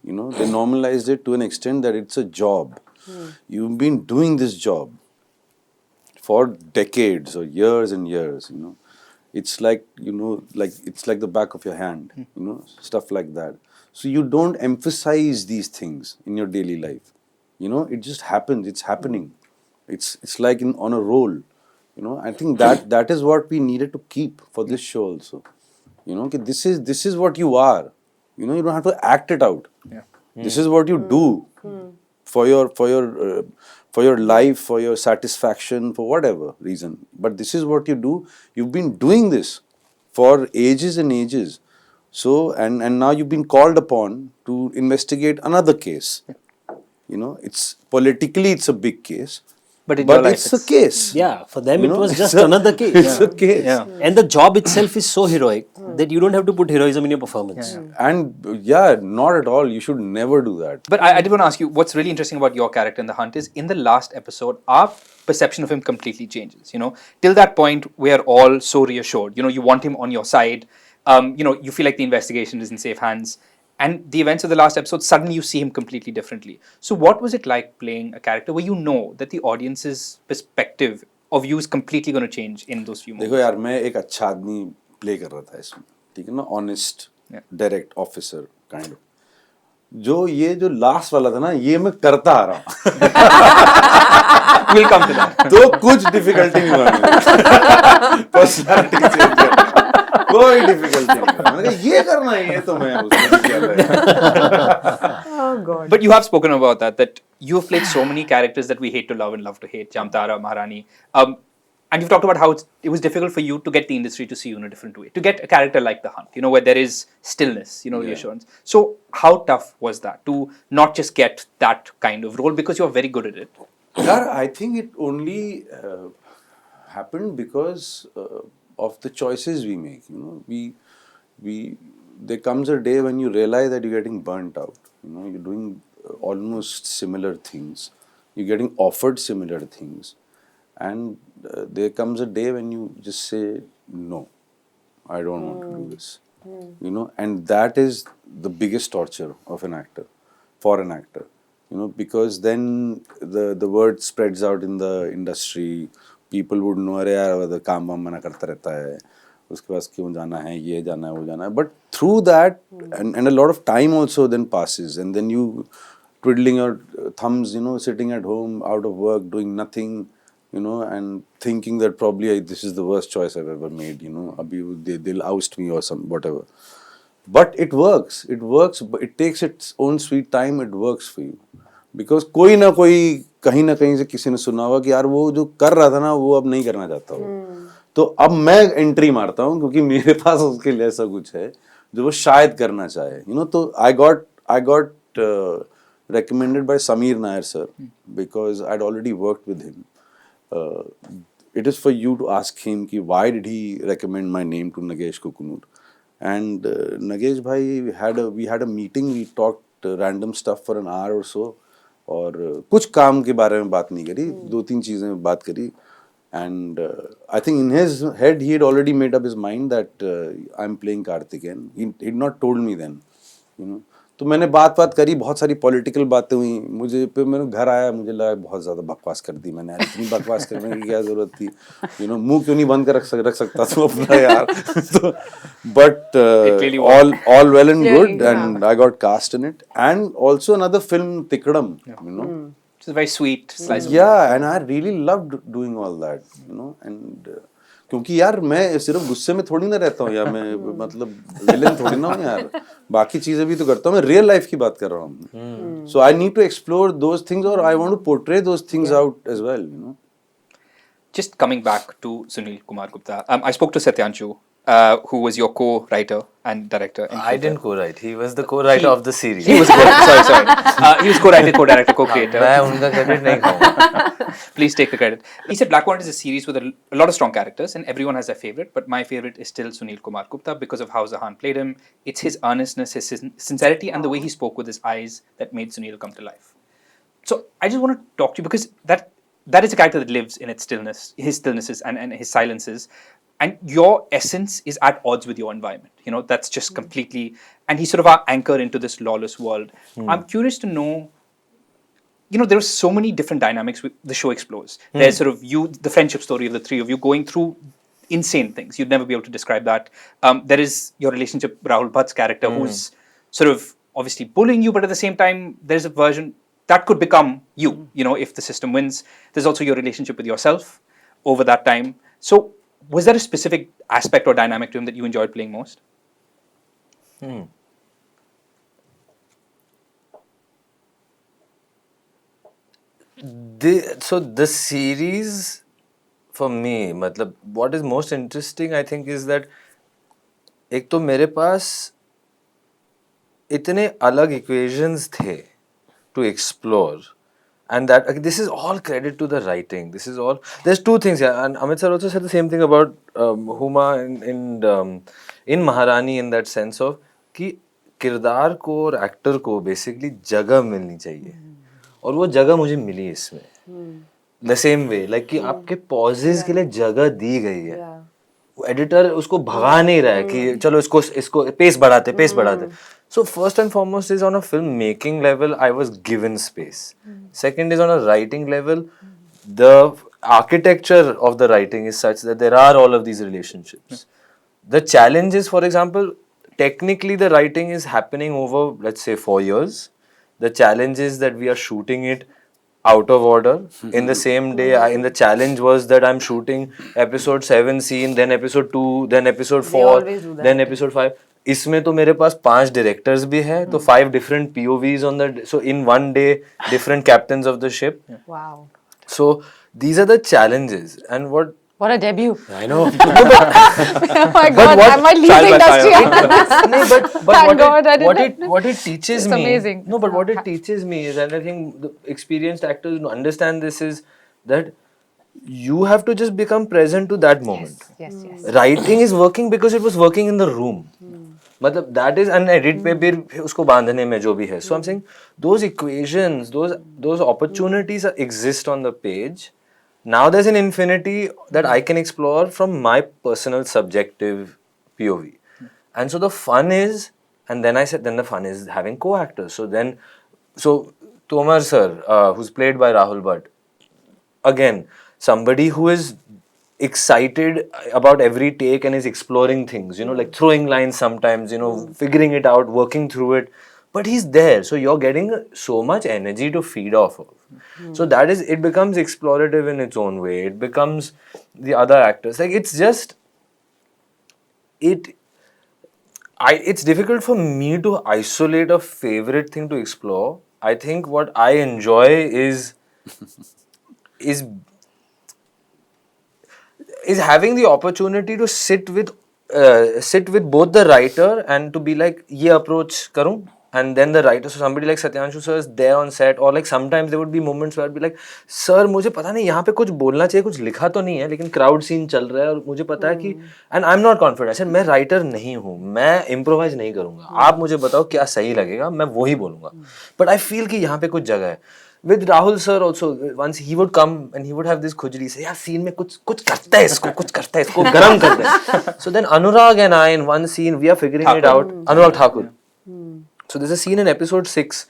They normalized it to an extent that it's a job. You've been doing this job for decades or years and years, It's like, it's like the back of your hand, stuff like that. So you don't emphasize these things in your daily life. It just happens. It's happening. It's like on a roll. I think that is what we needed to keep for this show also. That this is what you are. You don't have to act it out. Yeah. This is what you do for your life, for your satisfaction, for whatever reason. But this is what you do. You've been doing this for ages and ages. So and now you've been called upon to investigate another case. It's politically it's a big case, But in your life, it's a case. Yeah, for them it was just another case. It's a case. Yeah. And the job itself is so heroic that you don't have to put heroism in your performance. And not at all. You should never do that. But I did want to ask you, what's really interesting about your character in The Hunt is, in the last episode, our perception of him completely changes. Till that point, we're all so reassured. You want him on your side. You feel like the investigation is in safe hands. And the events of the last episode, suddenly you see him completely differently. So what was it like playing a character where you know that the audience's perspective of you is completely going to change in those few moments? देखो यार, मैं एक अच्छा आदमी play कर रहा था इसमें, ठीक है ना, honest, direct officer kind of. जो लास्ट वाला था ना, ये मैं करता आ रहा हूँ. We'll come to that. तो कुछ डिफिकल्टी नहीं हुआ, पर्सनालिटी चेंज करना, कोई डिफिकल्टी नहीं हुआ. मैंने कहा ये करना है, ये तो मैं उसमें किया था. Oh God. But you have spoken about that you have played so many characters that we hate to love and love to hate, Jamtara, Maharani. And you've talked about how it was difficult for you to get the industry to see you in a different way, to get a character like The Hunt, where there is stillness, reassurance. So how tough was that to not just get that kind of role, because you're very good at it? Yeah, I think it only happened because of the choices we make. There comes a day when you realize that you're getting burnt out. You're doing almost similar things. You're getting offered similar things. And there comes a day when you just say, no, I don't want to do this. And that is the biggest torture of an actor, for an actor. Because then the word spreads out in the industry. People would know, अरे यार वो काम वाम मना करता रहता है, उसके पास क्यों जाना है, ये जाना है, वो जाना है. But through that, and a lot of time also then passes, and then you twiddling your thumbs, sitting at home out of work, doing nothing, and thinking that probably this is the worst choice I've ever made. Abhi they'll oust me or some whatever. But it works. But it takes its own sweet time. It works for you. Because कोई ना कहीं से किसी ने सुना होगा कि यार वो जो कर रहा था ना, वो अब नहीं करना चाहता वो. तो अब मैं एंट्री मारता हूँ क्योंकि मेरे पास उसके लिए ऐसा कुछ है जो वो शायद करना चाहे. तो I got recommended by Sameer Nair sir because I'd already worked with him. It is for you to ask him कि why did he recommend my name to Nagesh Kukunur. And Nagesh bhai, we had a meeting. We talked random stuff for an hour or so. और कुछ काम के बारे में बात नहीं करी, 2-3 चीजें में बात करी. And I think in his head he had already made up his mind that I'm playing Karthikeyan. He'd not told me then. तो मैंने बात करी, बहुत सारी पॉलिटिकल बातें हुई. मैंने घर आया, मुझे लगा बहुत ज़्यादा बकवास कर दी मैंने. इतनी बकवास करने की क्या ज़रूरत थी? मुंह क्यों नहीं बंद कर रख सकता था अपना यार. But all well and good, and I got cast in it. And also another film, Tikadam, It's a very sweet slice of life. And I really loved doing all that, and क्योंकि यार मैं सिर्फ गुस्से में थोड़ी ना रहता हूँ यार, मैं मतलब विलेन थोड़ी ना हूँ यार, बाकी चीजें भी तो करता हूँ. मैं रियल लाइफ की बात कर रहा हूँ. So I need to explore those things, or I want to portray those things out as well. Just coming back to Sunil Kumar Gupta, I spoke to Satyanshu, who was your co-writer and director. And I creator. didn't co-write. He was the co-writer of the series. He was sorry. He was co-writer, co-director, co-creator. मैं उनका credit नहीं खाऊंगा. Please take the credit. He said Black Warrant is a series with a lot of strong characters, and everyone has their favorite. But my favorite is still Sunil Kumar Gupta because of how Zahan played him. It's his earnestness, his sincerity, and the way he spoke with his eyes that made Sunil come to life. So I just want to talk to you because that is a character that lives in its stillness, his stillnesses and his silences. And your essence is at odds with your environment. You know, that's just completely, and he's sort of our anchor into this lawless world. I'm curious to know, you know, there are so many different dynamics the show explores. There's sort of you, the friendship story of the three of you going through insane things. You'd never be able to describe that. There is your relationship, Rahul Bhatt's character, who's sort of obviously bullying you, but at the same time, there's a version that could become you, you know, if the system wins. There's also your relationship with yourself over that time. So was there a specific aspect or dynamic to him that you enjoyed playing most? So the series for me, मतलब what is most interesting I think is that एक तो मेरे पास इतने अलग equations थे to explore, and that this is all credit to the writing. This is all. There's two things here, and Amit sir also said the same thing about Huma in Maharani, in that sense of कि किरदार को और actor को basically जगह मिलनी चाहिए, और वो जगह मुझे मिली इसमें. द सेम वे लाइक कि आपके पॉजेज के लिए जगह दी गई है. एडिटर उसको भगा नहीं रहा है कि चलो इसको पेस बढ़ाते. So first and foremost is on a filmmaking level, I was given space. Second is on a writing level, the architecture of the writing is such that there are all of these relationships. The challenge is, for example, technically the writing is happening over, let's say, 4 years. The challenge is that we are shooting it out of order in the same day. And the challenge was that I'm shooting episode 7 scene, then episode 2, then episode 4, then episode 5. इसमें तो मेरे पास 5 directors भी हैं, तो 5 different POVs on the, so in one day different captains of the ship. Wow. So these are the challenges, and what a debut. I know. Oh my God, I might leave the industry after this. Thank God I didn't. What it teaches It's me. amazing. No, but what it teaches me is, and I think the experienced actors understand this, is that you have to just become present to that moment. Yes. Writing is working because it was working in the room. मतलब that is an edit पे भी उसको बांधने में जो भी है. So I'm saying those equations, those opportunities exist on the page. Now there's an infinity that I can explore from my personal subjective POV. And so the fun is, and then I said, then the fun is having co-actors. So Tomar sir, who's played by Rahul Bhatt, again, somebody who is excited about every take and is exploring things, you know, like throwing lines sometimes, you know, figuring it out, working through it. But he's there, so you're getting so much energy to feed off of. So that is, it becomes explorative in its own way. It becomes the other actors. Like it's just, it's difficult for me to isolate a favorite thing to explore. I think what I enjoy is having the opportunity to sit with both the writer and to be like, ye approach karu, and then the writer. So somebody like Satyanshu sir is there on set, or like sometimes there would be moments where I'd be like, sir, मुझे पता नहीं यहाँ पे कुछ बोलना चाहिए, कुछ लिखा तो नहीं है, लेकिन crowd scene चल रहा है और मुझे पता है कि, and I'm not confident. I said, मैं writer नहीं हूँ, मैं improvise नहीं करूँगा, आप मुझे बताओ क्या सही लगेगा, मैं वही बोलूँगा. But I feel कि यहाँ पे कुछ जगह है. With Rahul sir also, once he would come and he would have this khujri, say, यार scene में कुछ करता है इसको गरम करता है. So then Anurag and I in one scene, we are figuring it out. Anurag Thakur. So there's a scene in episode 6,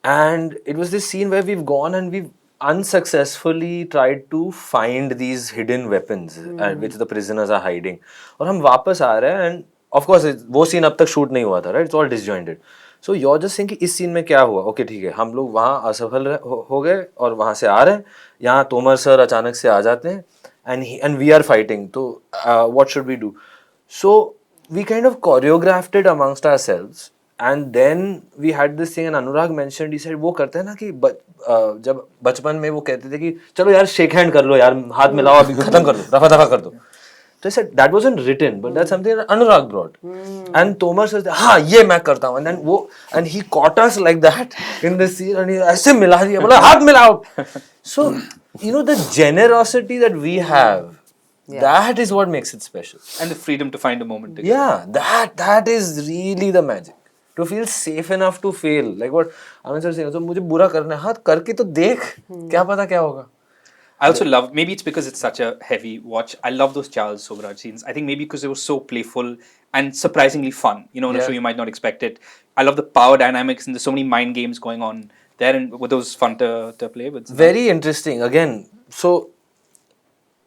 and it was this scene where we've gone and we've unsuccessfully tried to find these hidden weapons which the prisoners are hiding. और हम वापस आ रहे हैं, and of course वो scene अब तक shoot नहीं हुआ था, right? It's all disjointed. So you're just saying कि इस scene में क्या हुआ? Okay, ठीक है, हम लोग वहाँ असफल हो गए और वहाँ से आ रहे हैं, यहाँ तोमर सर अचानक से आ जाते हैं, and we are fighting. So what should we do? So we kind of choreographed it amongst ourselves. And then we had this thing, and Anurag mentioned, he said, वो करते हैं ना कि जब बचपन में वो कहते थे कि चलो यार शेक हैंड कर लो यार, हाथ मिलाओ, अभी खत्म कर दो, रफा दफा कर दो. So I said that wasn't written, but that's something that Anurag brought. And Tomar said, हाँ ये मैं करता हूँ. And then and he caught us like that in the scene, and he ऐसे मिला दिया, बोला हाथ मिलाओ. So the generosity that we have. Yeah. That is what makes it special. And the freedom to find a moment together. Yeah, that is really the magic. To feel safe enough to fail. Like what Amit sir saying, so मुझे बुरा करना है, हाँ करके तो देख, क्या पता क्या होगा. I also love, maybe it's because it's such a heavy watch, I love those Charles Sobraj scenes. I think maybe because they were so playful and surprisingly fun. In a show you might not expect it. I love the power dynamics and there's so many mind games going on there, and were those fun to play with? Very interesting. Again, so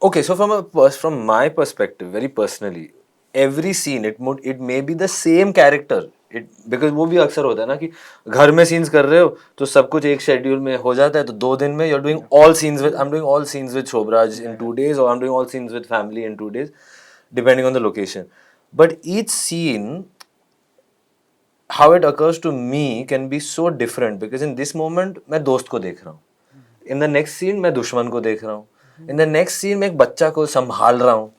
from my perspective, very personally, every scene it may be the same character. Because वो भी अक्सर होता है ना कि घर में scenes कर रहे हो तो सब कुछ एक schedule में हो जाता है, तो 2 दिन में I'm doing all scenes with Shobraj in 2 days, or I'm doing all scenes with family in 2 days, depending on the location. But each scene, how it occurs to me can be so different, because in this moment मैं दोस्त को देख रहा हूँ, in the next scene मैं दुश्मन को देख रहा हूँ, in the next scene मैं एक बच्चा को संभाल रहा हूँ.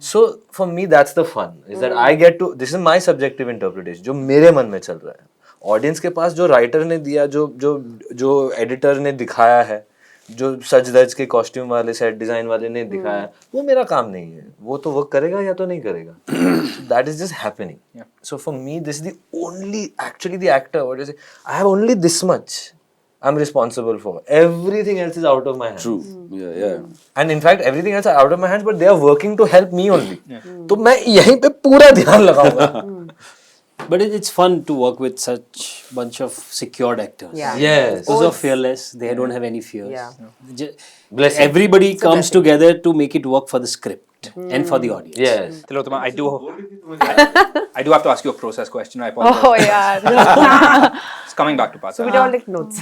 So for me that's the fun, is that I get to, this is my subjective interpretation, जो मेरे मन में चल रहा है. Audience के पास जो writer ने दिया, जो editor ने दिखाया है, जो सच धज के costume वाले set design वाले ने दिखाया है, वो मेरा काम नहीं है. वो तो वो करेगा या तो नहीं करेगा. So that is just happening. Yeah. So for me this is the only, actually the actor, what do you say, I have only this much I'm responsible for. Everything else is out of my hands. True. Yeah. And in fact, everything else is out of my hands, but they are working to help me only. तो मैं यहीं पे पूरा ध्यान लगाऊंगा. But it's fun to work with such bunch of secured actors. Yeah. Yes. Those are fearless. They don't have any fears. Yeah. Blessing. Everybody comes together to make it work for the script and for the audience. Yes. Tilotama, I do have to ask you a process question. I apologize. Oh yeah. It's coming back to Paatal. So we don't take notes.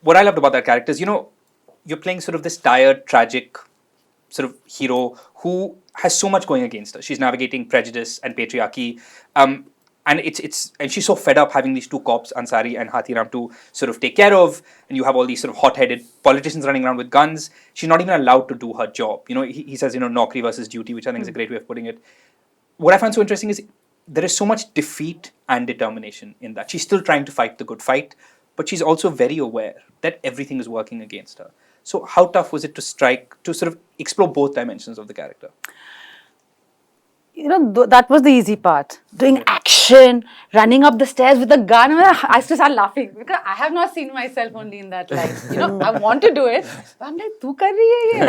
What I loved about that character is, you're playing sort of this tired, tragic sort of hero who has so much going against her. She's navigating prejudice and patriarchy. And she's so fed up having these two cops, Ansari and Hathiram, to sort of take care of. And you have all these sort of hot-headed politicians running around with guns. She's not even allowed to do her job. He says, Naukri versus duty, which I think is a great way of putting it. What I find so interesting is there is so much defeat and determination in that. She's still trying to fight the good fight, but she's also very aware that everything is working against her. So how tough was it to sort of explore both dimensions of the character? That was the easy part. Doing action, running up the stairs with a gun. I used to start laughing because I have not seen myself only in that light. I want to do it, but I'm like, "Tu kar rahi hai ye?"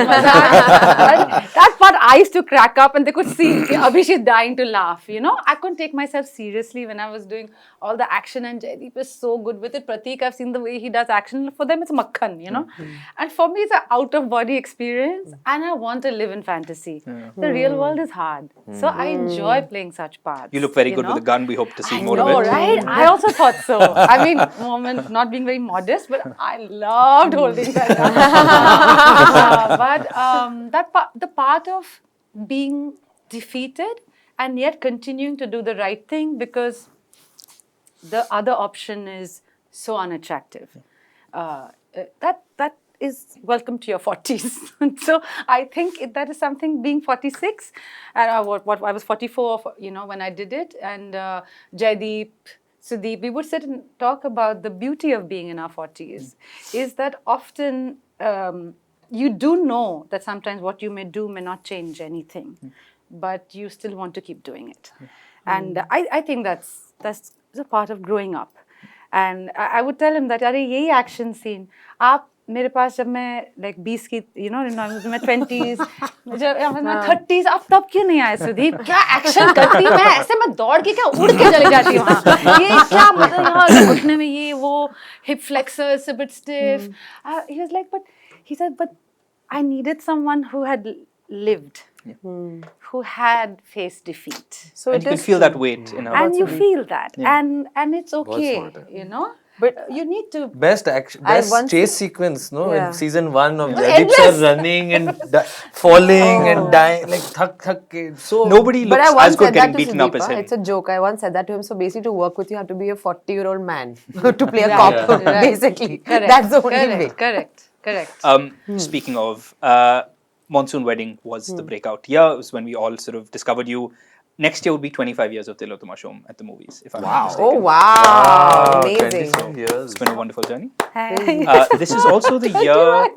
That part I used to crack up, and they could see, Abhi, she's dying to laugh. I couldn't take myself seriously when I was doing all the action, and Jaideep is so good with it. Pratik, I've seen the way he does action. For them, it's makhan, And for me, it's an out-of-body experience, and I want to live in fantasy. The real world is hard. So I enjoy playing such parts. You look very good with the gun. We hope to see more of it. Right? I also thought so. I mean, moment not being very modest, but I loved holding that gun. The part of being defeated and yet continuing to do the right thing, because the other option is so unattractive. That is welcome to your 40s. So I think that is something, being 46, and I was 44, when I did it, and Jaideep, Sudeep, we would sit and talk about the beauty of being in our 40s, is that often you do know that sometimes what you may do may not change anything, but you still want to keep doing it. And I think that's a part of growing up. And I would tell him that, अरे यही action scene, आप मेरे पास जब मैं like 20 की, मैं 20s, जब मैं 30s, अब तब क्यों नहीं आए सुदीप? क्या action करती मैं ऐसे, मैं दौड़ के क्या उड़ के चली जाती हूँ वहाँ, ये क्या मतलब यहाँ घुटने में ये वो hip flexors a bit stiff. He was like, but I needed someone who had lived. who had faced defeat. So And it you can is feel true. that weight in her. And you feel that. And it's okay, smart hai. you know. But You need to Best action, I best once- chase sequence, no? Yeah. In season 1 of was Adip sir endless. running and falling and dying, like thak ke. So Nobody But I looks once as good said that getting to beaten up as Sudeepa. him. It's a joke. I once said that to him. So basically, to work with you, have to be a 40-year-old man to play a cop. Basically, correct. that's the only correct, way. Correct. Speaking of, Monsoon Wedding was the breakout year. It was when we all sort of discovered you. Next year would be 25 years of Tillotama Shome at the movies, if I'm not mistaken. Oh wow, amazing! 25 years. It's been a wonderful journey. Hey. This is also the year. Oh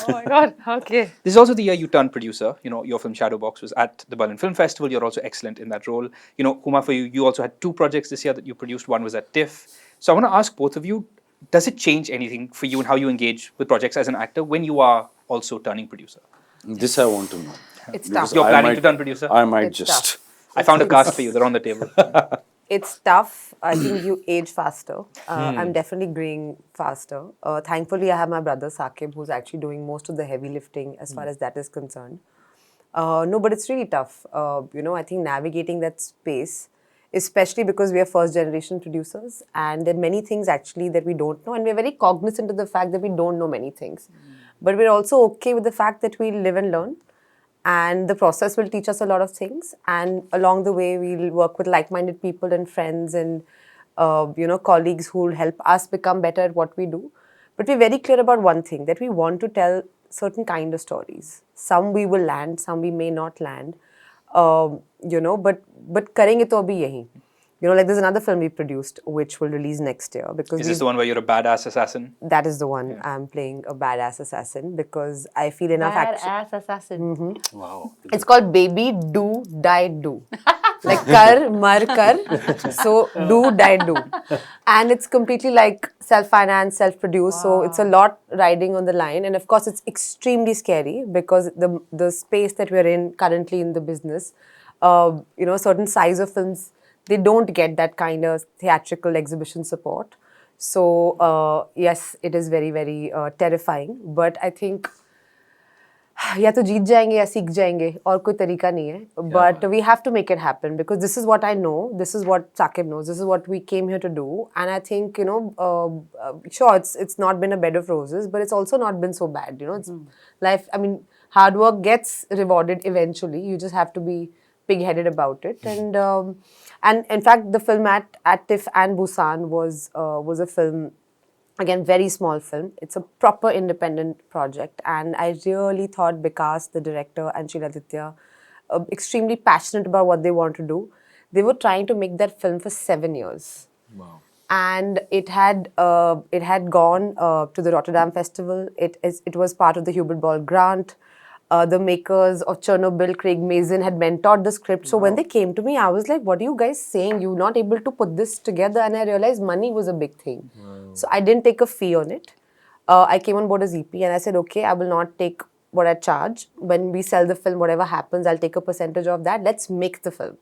my God. Okay. This is also the year you turned producer. You know, your film Shadowbox was at the Berlin Film Festival. You're also excellent in that role. You know, Huma, for you, you also had 2 projects this year that you produced. One was at TIFF. So I want to ask both of you, does it change anything for you and how you engage with projects as an actor when you are also turning producer? This I want to know. It's Because tough. You're I planning might- to turn producer? I might It's just. tough. I found a cast for you. They're on the table. It's tough. I think you age faster. I'm definitely growing faster. Thankfully, I have my brother Sakib, who's actually doing most of the heavy lifting as far as that is concerned. No, but it's really tough. You know, I think navigating that space, especially because we are first generation producers, and there are many things actually that we don't know, and we're very cognizant of the fact that we don't know many things. But we're also okay with the fact that we live and learn. And the process will teach us a lot of things. And along the way, we'll work with like-minded people and friends and you know, colleagues who will help us become better at what we do. But we're very clear about one thing, that we want to tell certain kind of stories. Some we will land, some we may not land. You know, but karenge to abhi yahi. You know, like there's another film we produced which will release next year because Is this the one where you're a badass assassin? that is the one. I'm playing a badass assassin because I feel enough action. Badass assassin. Wow. It's called Baby Do Die Do. Like kar, mar kar. So do die do. And it's completely like self-financed, self-produced. So it's a lot riding on the line. And of course it's extremely scary because the space that we're in currently in the business, you know, certain size of films, they don't get that kind of theatrical exhibition support. So yes, it is very, very terrifying. But I think या तो जीत जाएंगे या सीख जाएंगे और कोई तरीका नहीं है but we have to make it happen because this is what I know, this is what Sakib knows, this is what we came here to do, and I think, you know, sure, it's not been a bed of roses, but it's also not been so bad, you know. It's life. I mean, hard work gets rewarded eventually. You just have to be pig-headed about it. And in fact, the film at TIFF and Busan was a film. Again, very small film. It's a proper independent project. And I really thought Vikas, the director, and Shiladitya, extremely passionate about what they want to do. They were trying to make that film for 7 years. Wow. And it had gone to the Rotterdam Festival. It was part of the Hubert Ball grant. The makers of Chernobyl, Craig Mazin, had mentored the script. So when they came to me, I was like, what are you guys saying? You're not able to put this together. And I realized money was a big thing. So I didn't take a fee on it. I came on board as EP and I said, okay, I will not take what I charge. When we sell the film, whatever happens, I'll take a percentage of that. Let's make the film.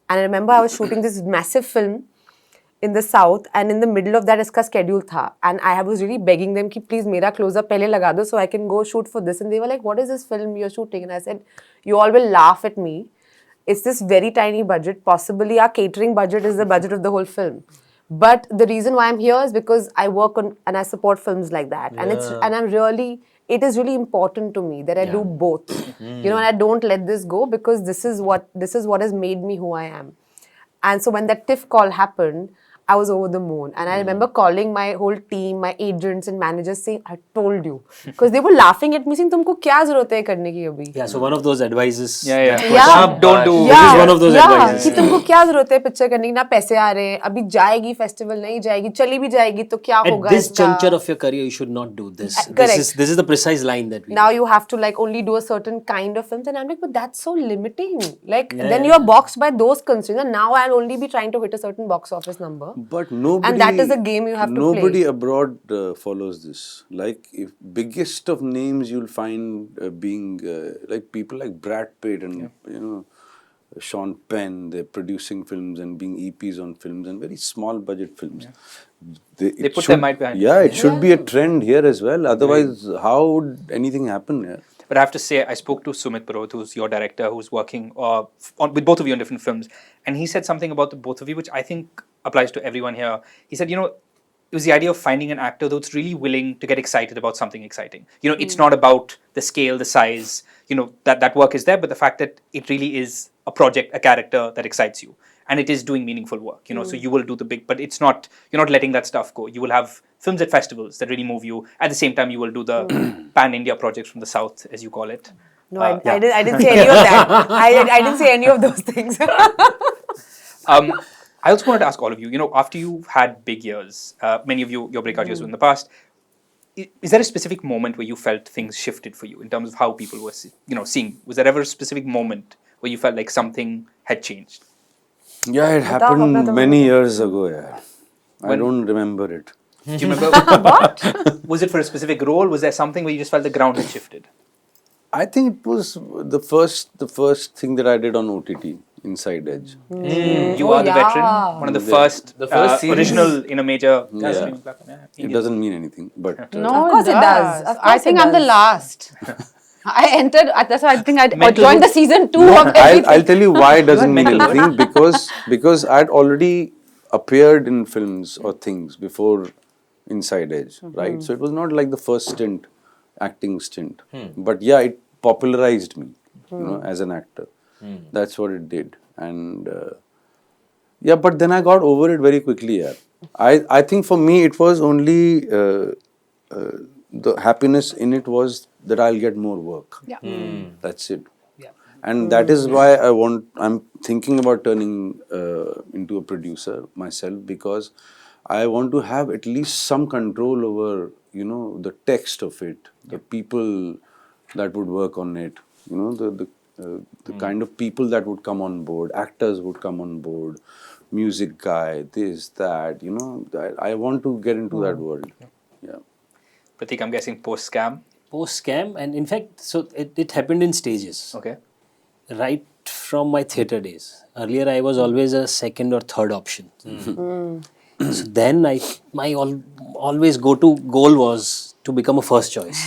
And I remember I was shooting this massive film in the south, and in the middle of that iska schedule tha, and I was really begging them ki please mera close up pehle laga do so I can go shoot for this, and they were like, what is this film you're shooting? And I said, you all will laugh at me, it's this very tiny budget, possibly our catering budget is the budget of the whole film, but the reason why I'm here is because I work on and I support films like that, and it is really important to me that I do both, you know, and I don't let this go because this is what has made me who I am. And so when that TIFF call happened, I was over the moon. And I remember calling my whole team, my agents and managers saying, I told you. Because they were laughing at me saying, तुमको क्या ज़रूरत है करने की अभी? Yeah, so one of those advices. Yeah. Don't do. This is one of those advices. कि तुमको क्या ज़रूरत है पिक्चर करने की, ना पैसे आ रहे हैं, अभी जाएगी फेस्टिवल नहीं जाएगी, चली भी जाएगी तो क्या होगा At this इसका? juncture of your career, you should not do this. Correct. This is the precise line that we. Now you have to like only do a certain kind of films, and I'm like, but that's so limiting. Like then you are boxed by those constraints, and now I'll only be trying to hit a certain box office number. But nobody. And that is a game you have to play. Nobody abroad follows this. Like, if biggest of names you'll find being like people like Brad Pitt and you know Sean Penn. They're producing films and being EPs on films and very small budget films. They put their might behind it. Yeah, it should be a trend here as well. Otherwise, how would anything happen here? But I have to say, I spoke to Sumit Parot, who's your director, who's working with both of you on different films, and he said something about the both of you, which I think applies to everyone here. He said, it was the idea of finding an actor that's really willing to get excited about something exciting. It's not about the scale, the size, that work is there, but the fact that it really is a project, a character that excites you. And it is doing meaningful work, so you will do the big, but it's not, you're not letting that stuff go. You will have films at festivals that really move you. At the same time, you will do the pan-India projects from the South, as you call it. No, I didn't say any of that. I didn't say any of those things. I also wanted to ask all of you, after you've had big years, many of you, your breakout years were in the past, is there a specific moment where you felt things shifted for you in terms of how people were, seeing? Was there ever a specific moment where you felt like something had changed? Yeah, it happened many years ago. Yeah, I don't remember it. Do you remember? What? Was it for a specific role? Was there something where you just felt the ground had shifted? I think it was the first thing that I did on OTT, Inside Edge. You are the veteran, one of the first original in a major streaming platform. It doesn't mean anything, but No, Of course it does. Of I course think it I'm the does. last. I entered. That's why I think I Mental joined the season 2 of everything. I'll tell you why it doesn't mean mental anything, because I'd already appeared in films or things before Inside Edge, right? So it was not like the first stint, acting stint, but yeah, it popularized me, as an actor. That's what it did, and yeah, but then I got over it very quickly. Yeah, I think for me it was only the happiness in it was that I'll get more work. Yeah. That's it. And that is why I'm thinking about turning into a producer myself, because I want to have at least some control over, the text of it, the people that would work on it, the kind of people that would come on board, actors would come on board, music guy, this, that, I want to get into that world. Yeah. Pratik, I'm guessing post-scam. Post-scam, and in fact, so it happened in stages. Okay. Right from my theatre days. Earlier, I was always a second or third option. So then, my always go-to goal was to become a first choice.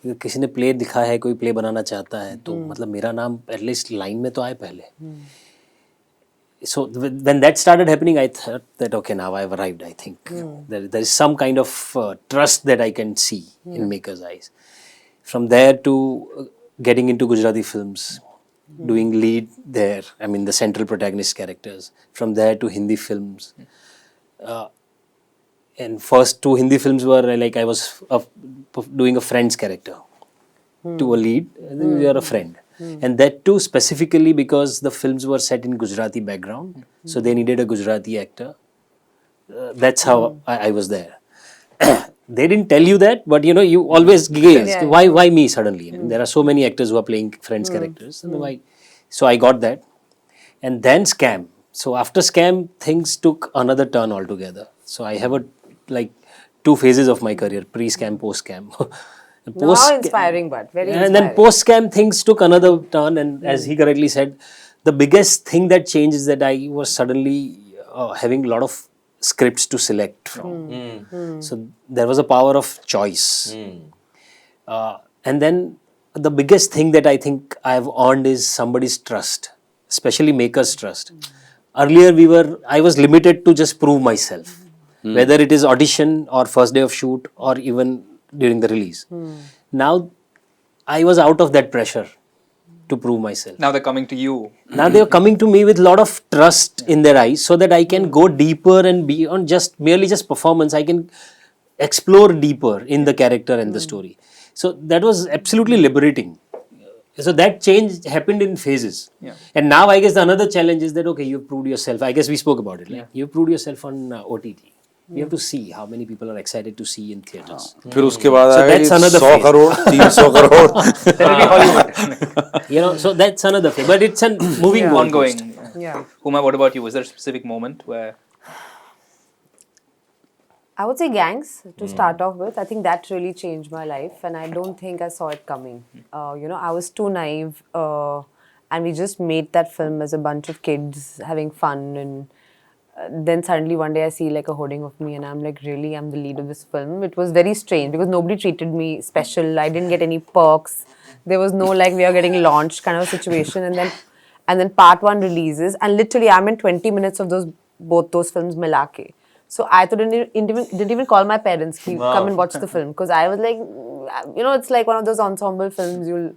क्योंकि किसी ने play दिखा है, कोई play बनाना चाहता है, तो मतलब मेरा नाम एटलीस्ट लाइन में तो आए पहले. So when that started happening, I thought that okay, now I've arrived. I think there is some kind of trust that I can see in makers' eyes. From there to getting into Gujarati films, doing lead there. I mean the central protagonist characters. From there to Hindi films. And first 2 Hindi films were like I was doing a friend's character to a lead, and then you are a friend. And that too specifically because the films were set in Gujarati background, so they needed a Gujarati actor. That's how I was there. They didn't tell you that, but you always gaze. Why me suddenly? I mean, there are so many actors who are playing friends characters. And why? So I got that. And then Scam. So after Scam, things took another turn altogether. So I have 2 phases of my career, pre-Scam, post-Scam. How inspiring, but very inspiring. And then post-Scam, things took another turn. And as he correctly said, the biggest thing that changed is that I was suddenly having a lot of scripts to select from. So there was a power of choice. And then the biggest thing that I think I've earned is somebody's trust, especially makers' trust. Earlier I was limited to just prove myself, whether it is audition or first day of shoot or even during the release. Now I was out of that pressure to prove myself. Now they're coming to you. Now they are coming to me with a lot of trust in their eyes so that I can go deeper and beyond merely just performance. I can explore deeper in the character and the story. So that was absolutely liberating. So that change happened in phases. And now I guess the another challenge is that, okay, you've proved yourself. I guess we spoke about it. You've proved yourself on OTT. We have to see how many people are excited to see in theatres. फिर उसके बाद So आएगा that's ये another 100 phase. Crore 300 crore That'll be Hollywood. So that's another phase. But it's a moving goalpost. Ongoing. Yeah. Huma, what about you? Was there a specific moment where... I would say Gangs to start off with. I think that really changed my life, and I don't think I saw it coming. I was too naive, and we just made that film as a bunch of kids having fun, and then suddenly one day I see like a hoarding of me and I'm like, really, I'm the lead of this film. It was very strange because nobody treated me special. I didn't get any perks. There was no like we are getting launched kind of situation. And then part one releases and literally I'm in 20 minutes of both those films milake. So I didn't even call my parents, "Ki, come and watch the film," because I was like, it's like one of those ensemble films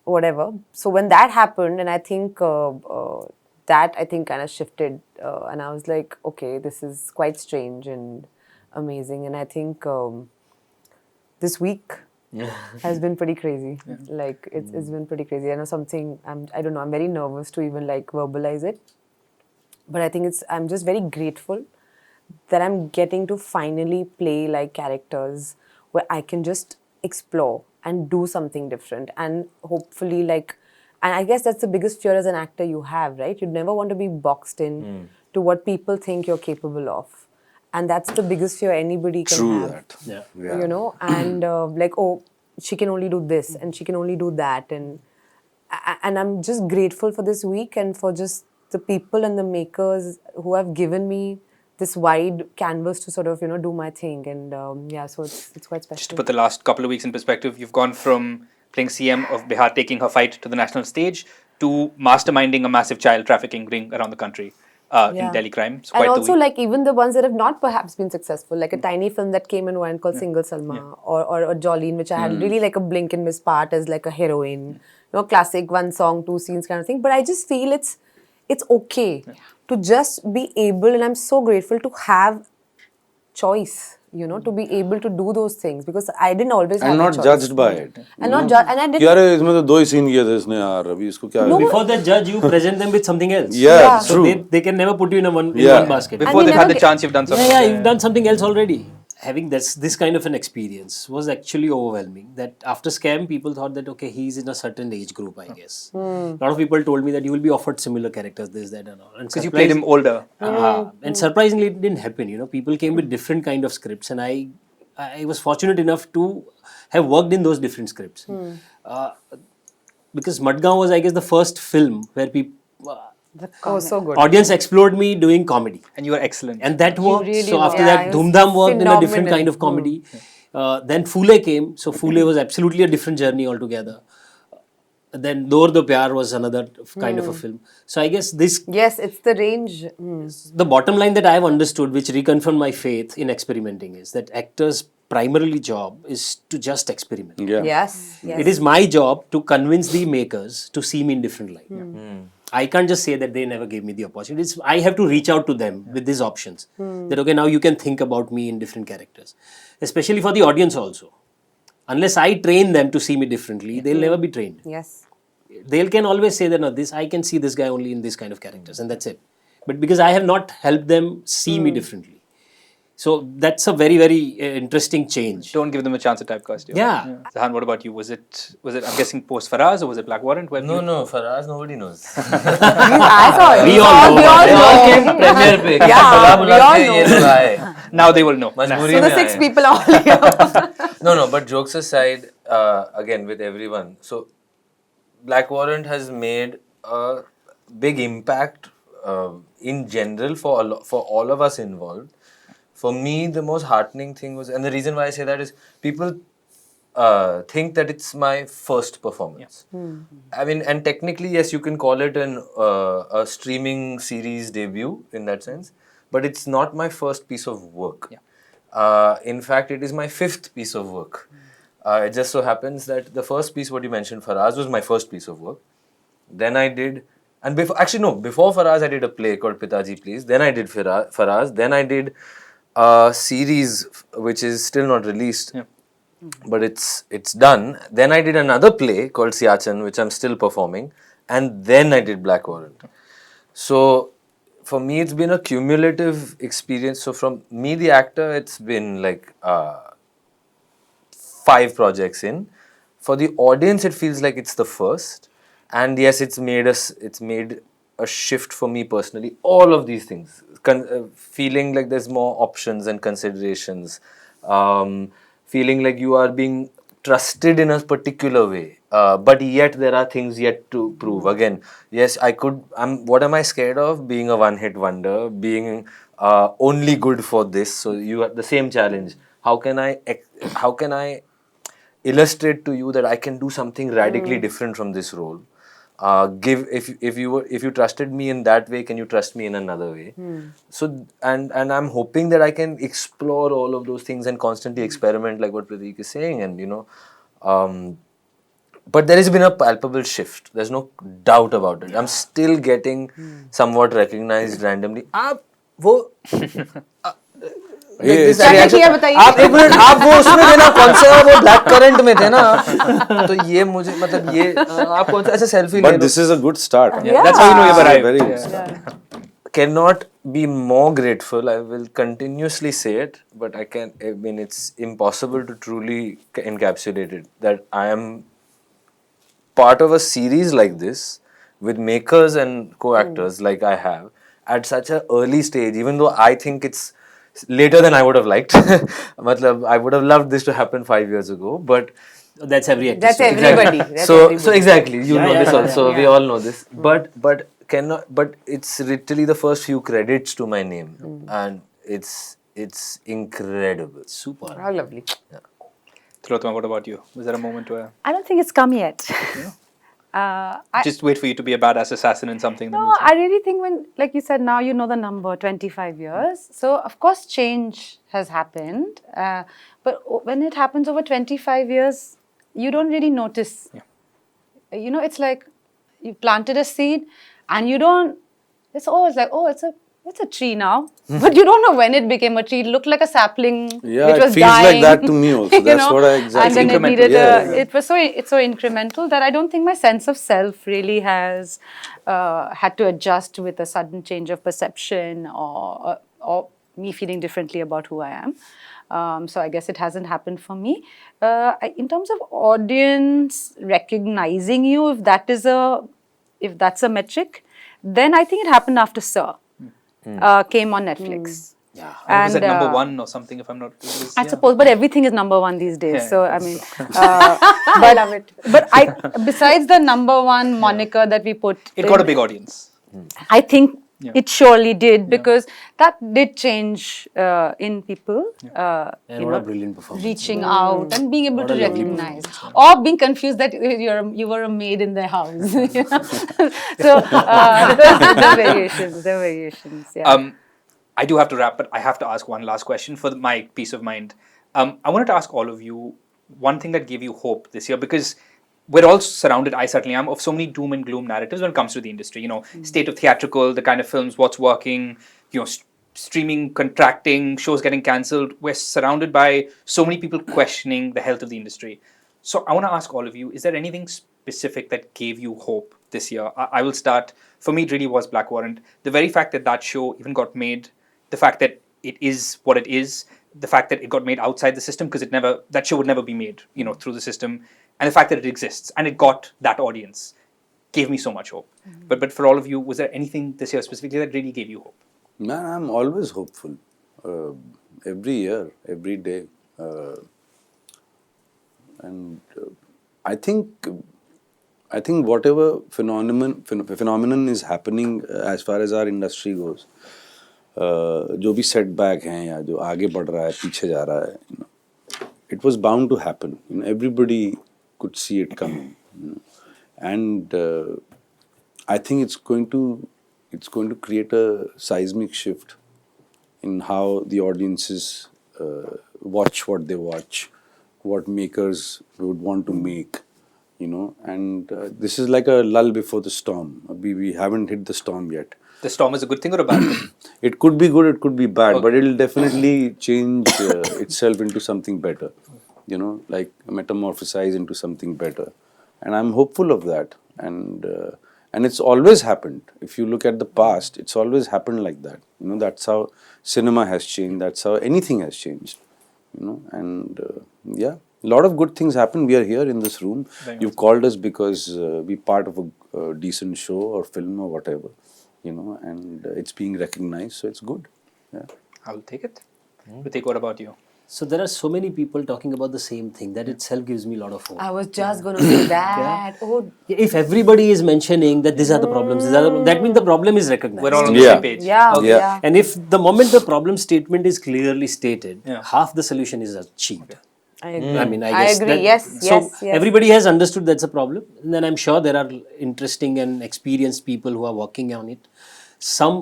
whatever. So when that happened, and I think that I think kind of shifted, and I was like, okay, this is quite strange and amazing. And I think this week has been pretty crazy. Like it's been pretty crazy. I know something. I don't know. I'm very nervous to even like verbalize it, but I think I'm just very grateful that I'm getting to finally play like characters where I can just explore and do something different and hopefully like, and I guess that's the biggest fear as an actor you have, right? You'd never want to be boxed in to what people think you're capable of. And that's the biggest fear anybody can True have. that. Yeah. And like, oh, she can only do this and she can only do that. And I'm just grateful for this week and for just the people and the makers who have given me this wide canvas to sort of do my thing. And so it's quite special. Just to put the last couple of weeks in perspective, you've gone from playing CM of Bihar taking her fight to the national stage to masterminding a massive child trafficking ring around the country in Delhi crime. It's And quite the also week. like even the ones that have not perhaps been successful, like a tiny film that came and went called Single Salma or Jolene, which I had really like a blink and miss part as like a heroine, classic 1 song 2 scenes kind of thing. But I just feel it's okay to just be able, and I'm so grateful to have choice, to be able to do those things because I didn't always have And a not choice. judged by it. And not judged. And I didn't. यार इसमें तो 2 ही scene किए थे इसने यार अभी इसको क्या Before the judge, you present them with something else. Yeah, So true. they can never put you in one basket. Before we they've had never the get- chance, you've done something. Yeah, you've done something else already. Having this kind of an experience was actually overwhelming. That after Scam, people thought that okay, he's in a certain age group, I guess. A lot of people told me that you will be offered similar characters, this, that, and all. Because you played him older. And surprisingly, it didn't happen. People came with different kind of scripts, and I was fortunate enough to have worked in those different scripts. Because Madgaon was, I guess, the first film where people. Oh, so good. Audience explored me doing comedy. And you were excellent. And that worked. really So after were. that, Yeah, it was Dhoom Dham worked in a different phenomenal. kind of comedy. Then Phule came. So Phule was absolutely a different journey altogether. Then Dor Do Pyar was another kind of a film. So I guess this, Yes, it's the range. the bottom line that I have understood, which reconfirmed my faith in experimenting, is that actors' primarily job is to just experiment. Yeah. Yes. It is my job to convince the makers to see me in different light. I can't just say that they never gave me the opportunity. I have to reach out to them with these options. That okay, now you can think about me in different characters. Especially for the audience also. Unless I train them to see me differently, they'll never be trained. Yes. They can always say that no, I can see this guy only in this kind of characters, and that's it. But because I have not helped them see me differently. So that's a very, very interesting change. Don't give them a chance at typecast you. Yeah. Zahan, what about you? Was it I'm guessing post Faraz or was it Black Warrant? Where No, you- no, Faraz, nobody knows. I saw it. We all know. We all They all know. came premiere पे कि Yeah, बुला we बुला all के ये know. लोग आए. Now they will know. मजबूरी So the में 6 आए. people are all here. No, but jokes aside, again with everyone. So, Black Warrant has made a big impact in general for all of us involved. For me, the most heartening thing was, and the reason why I say that is, people think that it's my first performance. I mean, and technically, yes, you can call it a streaming series debut in that sense, but it's not my first piece of work. In fact, it is my 5th piece of work. It just so happens that the first piece, what you mentioned, Faraz, was my first piece of work. Then I did, and before Faraz, I did a play called Pitaji Please. Then I did Faraz. Then I did a series which is still not released, but it's done. Then I did another play called Siachan, which I'm still performing, and then I did Black Warrant. So for me, it's been a cumulative experience. So from me, the actor, it's been like 5 projects in. For the audience, it feels like it's the first. And yes, it's made a shift for me personally. All of these things, feeling like there's more options and considerations, feeling like you are being trusted in a particular way, but yet there are things yet to prove. Again, yes, what am I scared of? Being a one-hit wonder, being only good for this. So you have the same challenge. How can I illustrate to you that I can do something radically different from this role? If you trusted me in that way, can you trust me in another way? So and I'm hoping that I can explore all of those things and constantly experiment, like what Pratik is saying, and but there has been a palpable shift. There's no doubt about it. I'm still getting somewhat recognized randomly. आप वो ये क्या किया बताइए? आप एक minute, आप वो उसमें थे ना, कौन सा वो ब्लैक करंट में थे ना, तो ये मुझे मतलब ये आप कौन सा ऐसे सेल्फी ले But low. this is a good start. That's how you know you've This is a arrived. very good start. Cannot be more grateful. I will continuously say it, but I mean, it's impossible to truly encapsulate it, that I am part of a series like this with makers and co-actors like I have at such an early stage, even though I think it's later than I would have liked. Matlab, I would have loved this to happen 5 years ago, but That's every actor. That's story. everybody. That's so everybody. exactly, you Yeah, know yeah, this yeah, also. yeah. We all know this, but it's literally the first few credits to my name, and it's incredible. Super. How lovely. Tillotama, what about you? Was there a moment where I don't think it's come yet. just wait for you to be a badass assassin in something? then No, we'll see. I really think when, like you said, now you know the number 25 years. So, of course, change has happened. But when it happens over 25 years, you don't really notice. You know, it's like you planted a seed and you don't, it's a tree now. But you don't know when it became a tree. It looked like a sapling Yeah, which it was feels like dying. that to me also. You That's know? what I exactly. And then it Incremental. needed Yeah. it's so incremental that I don't think my sense of self really has had to adjust with a sudden change of perception or me feeling differently about who I am. So I guess it hasn't happened for me. In terms of audience recognizing you, if that's a metric, then I think it happened after Sir came on Netflix. Yeah, and it was at number one or something, if I'm not. I suppose, but everything is number one these days. Yeah. So I mean, I love it. But besides the number one moniker that we put, It got a big audience. I think it surely did, because that did change in people. And what a brilliant performance. Reaching out and being able to recognize, or being confused that you were a maid in their house. You know? So the variations. Yeah. I do have to wrap, but I have to ask one last question for my peace of mind. I wanted to ask all of you one thing that gave you hope this year, because we're all surrounded, I certainly am, of so many doom and gloom narratives when it comes to the industry. You know, state of theatrical, the kind of films, what's working, streaming contracting, shows getting cancelled. We're surrounded by so many people questioning the health of the industry. So I want to ask all of you, is there anything specific that gave you hope this year? I will start. For me, it really was Black Warrant. The very fact that that show even got made, the fact that it is what it is, the fact that it got made outside the system, because that show would never be made, through the system, and the fact that it exists and it got that audience gave me so much hope. But for all of you, was there anything this year specifically that really gave you hope? Man, I'm always hopeful. Every year, every day. And I think whatever phenomenon is happening as far as our industry goes, जो भी setback हैं या जो आगे बढ़ रहा है, पीछे जा रहा है, it was bound to happen. Everybody could see it coming. And I think it's going to create a seismic shift in how the audiences watch what they watch, what makers would want to make, and this is like a lull before the storm. We haven't hit the storm yet. The storm is a good thing or a bad thing? It could be good, it could be bad, but it'll definitely change itself into something better, like metamorphosize into something better. And I'm hopeful of that. And it's always happened. If you look at the past, it's always happened like that. That's how cinema has changed. That's how anything has changed. And a lot of good things happen. We are here in this room. You've called us because we're part of a decent show or film or whatever, and it's being recognized. So it's good. Yeah. I will take it. Pratik, what about you? So there are so many people talking about the same thing. That itself gives me a lot of hope. I was just going to say that. Oh, If everybody is mentioning that these are the problems, that means the problem is recognized. We're all on the Yeah. same page. yeah, Okay. yeah. And if the moment the problem statement is clearly stated, half the solution is achieved. I agree. I mean, I I guess agree. that- Yes, So yes, yes. everybody has understood that's a problem. And then I'm sure there are interesting and experienced people who are working on it. Some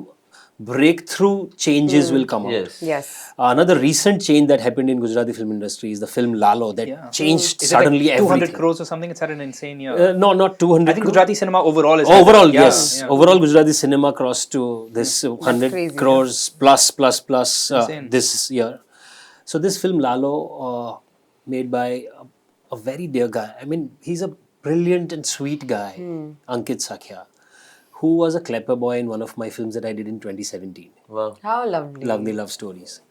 breakthrough changes will come out. Yes. Yes. Another recent change that happened in Gujarati film industry is the film Lalo that changed Is it like suddenly 200 everything. crores or something? It's had an insane year. No, not 200 I think crore. Gujarati cinema overall is. Overall, Yeah, yes. yeah. Overall, Gujarati cinema crossed to this 100 crazy, crores plus Insane. this year. So this film Lalo, made by a very dear guy. I mean, he's a brilliant and sweet guy, Ankit Sakhya, who was a clapper boy in one of my films that I did in 2017. Wow. How lovely. Lovely Love Stories.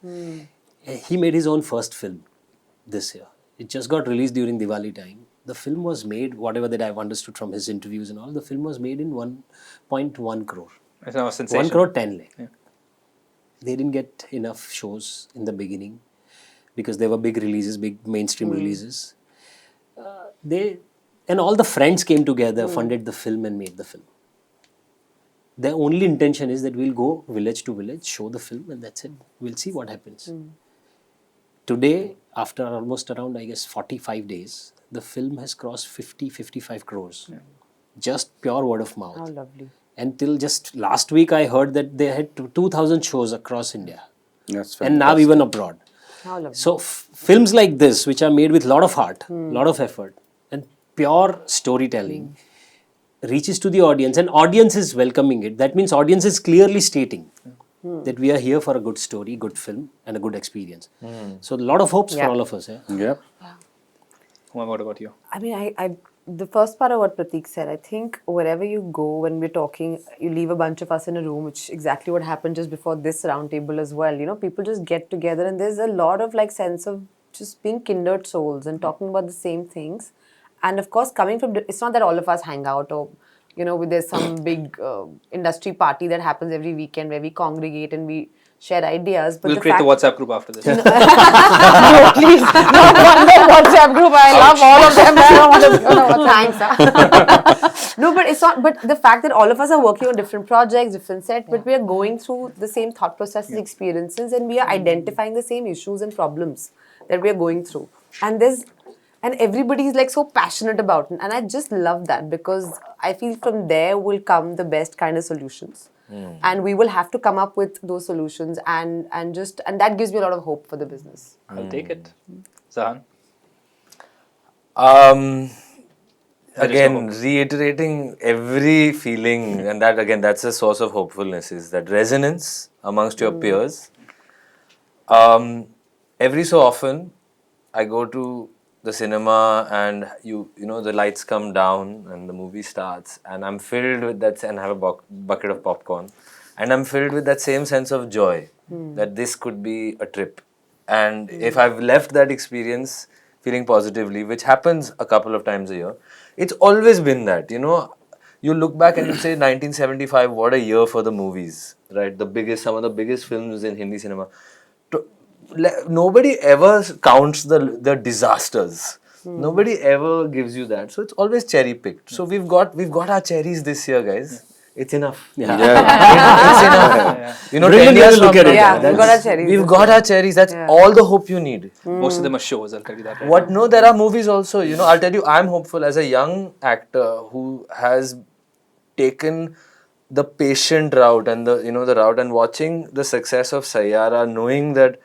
He made his own first film this year. It just got released during Diwali time. The film was made, whatever that I've understood from his interviews and all, the film was made in 1.1 crore. It's a sensation. 1 crore 10 lakh. They didn't get enough shows in the beginning because they were big releases, big mainstream releases. And all the friends came together, funded the film and made the film. Their only intention is that we'll go village to village, show the film, and that's it. We'll see what happens. Today, after almost around, I guess, 45 days, the film has crossed 55 crores. Just pure word of mouth. How lovely. Until just last week, I heard that they had 2,000 shows across India. That's And now fantastic. even abroad. How lovely. So films like this, which are made with lot of heart, lot of effort, and pure storytelling, reaches to the audience, and audience is welcoming it. That means audience is clearly stating that we are here for a good story, good film, and a good experience. So a lot of hopes for all of us. Yeah. Huma, what about you? I mean, I the first part of what Pratik said, I think wherever you go when we're talking, you leave a bunch of us in a room, which is exactly what happened just before this roundtable as well. You know, people just get together and there's a lot of like sense of just being kindred souls and talking about the same things. And of course, coming from, it's not that all of us hang out or, you know, there's some big industry party that happens every weekend where we congregate and we share ideas. But We'll the create the fact- WhatsApp group after this. No, please. Not one WhatsApp group. I love all of them. I don't want to be on a thanks. Huh? No, but it's not. But the fact that all of us are working on different projects, different sets, but we are going through the same thought processes, experiences, and we are identifying the same issues and problems that we are going through. And everybody is like so passionate about it. And I just love that because I feel from there will come the best kind of solutions. And we will have to come up with those solutions and that gives me a lot of hope for the business. I'll take it. Zahan? Again, reiterating every feeling, and that again, that's a source of hopefulness, is that resonance amongst your peers. Every so often, I go to the cinema and you know the lights come down and the movie starts and I'm filled with that and have a bucket of popcorn and I'm filled with that same sense of joy that this could be a trip. And if I've left that experience feeling positively, which happens a couple of times a year, it's always been that, you know, you look back and you say 1975, what a year for the movies, right? Some of the biggest films in Hindi cinema. Nobody ever counts the disasters. Nobody ever gives you that. So it's always cherry picked. So we've got our cherries this year, guys. It's enough. Yeah. It's enough. You know, 10 Brilliant way years to look from at it. now, Yeah, we've got our cherries. we've got our cherries. That's all the hope you need. Most of them are shows, I'll tell you that. Right What? now. No, there are movies also. You know, I'll tell you, I'm hopeful as a young actor who has taken the patient route and the route and watching the success of Sayyara, knowing that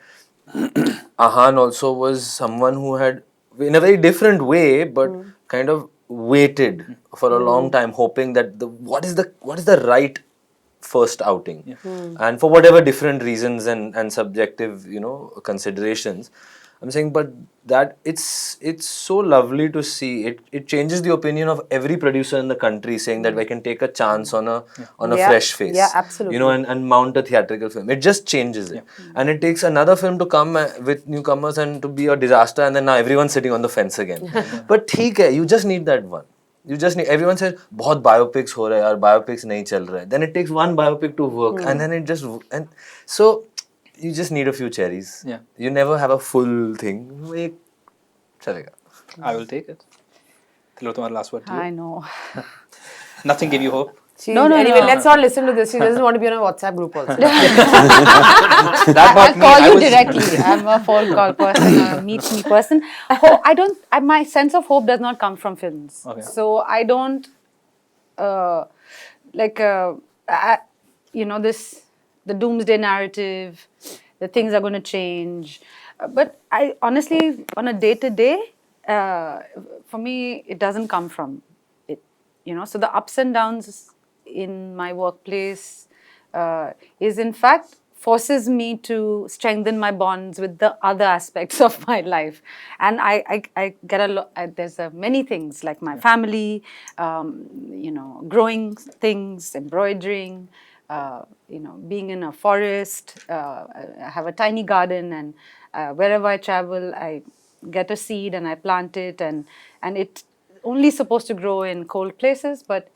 Ahan also was someone who had, in a very different way, but kind of waited for a long time, hoping that what is the right first outing, and for whatever different reasons and subjective considerations. I'm saying, but that it's so lovely to see. It changes the opinion of every producer in the country, saying that I can take a chance on a fresh face. Yeah, absolutely. You know, and mount a theatrical film. It just changes it. And it takes another film to come with newcomers and to be a disaster, and then now everyone's sitting on the fence again. But theek hai, you just need that one. You just need, everyone says, बहुत biopics हो रहे हैं, biopics नहीं चल रहे. Then it takes one biopic to work, and then and so you just need a few cherries. Yeah. You never have a full thing. एक चलेगा. I will take it. Tillotama, last word to you. I know. Nothing gave you hope. Anyway, let's not listen to this. She doesn't want to be on a WhatsApp group also. That I'll got me. call I you was- directly. I'm a phone call person, a meet me person. My sense of hope does not come from films. Okay. So I don't the doomsday narrative, the things are going to change. But I honestly, on a day to day, for me, it doesn't come from it. So the ups and downs in my workplace is in fact forces me to strengthen my bonds with the other aspects of my life. And I get a lot, there's many things like my family, growing things, embroidering, being in a forest. I have a tiny garden, and wherever I travel, I get a seed and I plant it, and it's only supposed to grow in cold places, but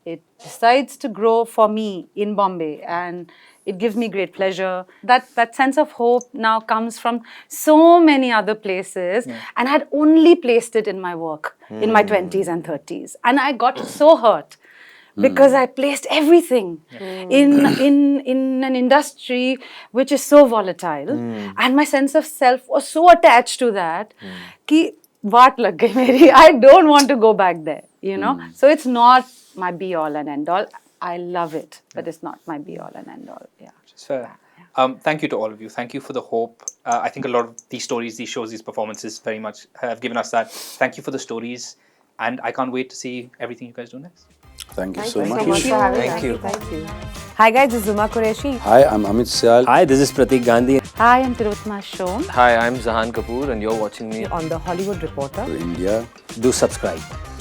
it decides to grow for me in Bombay, and it gives me great pleasure. That sense of hope now comes from so many other places, and I had only placed it in my work in my 20s and 30s, and I got so hurt because I placed everything in an industry which is so volatile, and my sense of self was so attached to that कि वाट लग गई मेरी. I don't want to go back there, So it's not my be all and end all. I love it, but it's not my be all and end all. Yeah. It's fair. Thank you to all of you. Thank you for the hope. I think a lot of these stories, these shows, these performances very much have given us that. Thank you for the stories. And I can't wait to see everything you guys do next. Thank you Thank so you much. so much for having us. Thank you. Thank you. Hi guys, this is Huma Qureshi. Hi, I'm Amit Sial. Hi, this is Pratik Gandhi. Hi, I'm Tillotama Shome. Hi, I'm Zahan Kapoor and you're watching me On the Hollywood Reporter. For India. Do subscribe.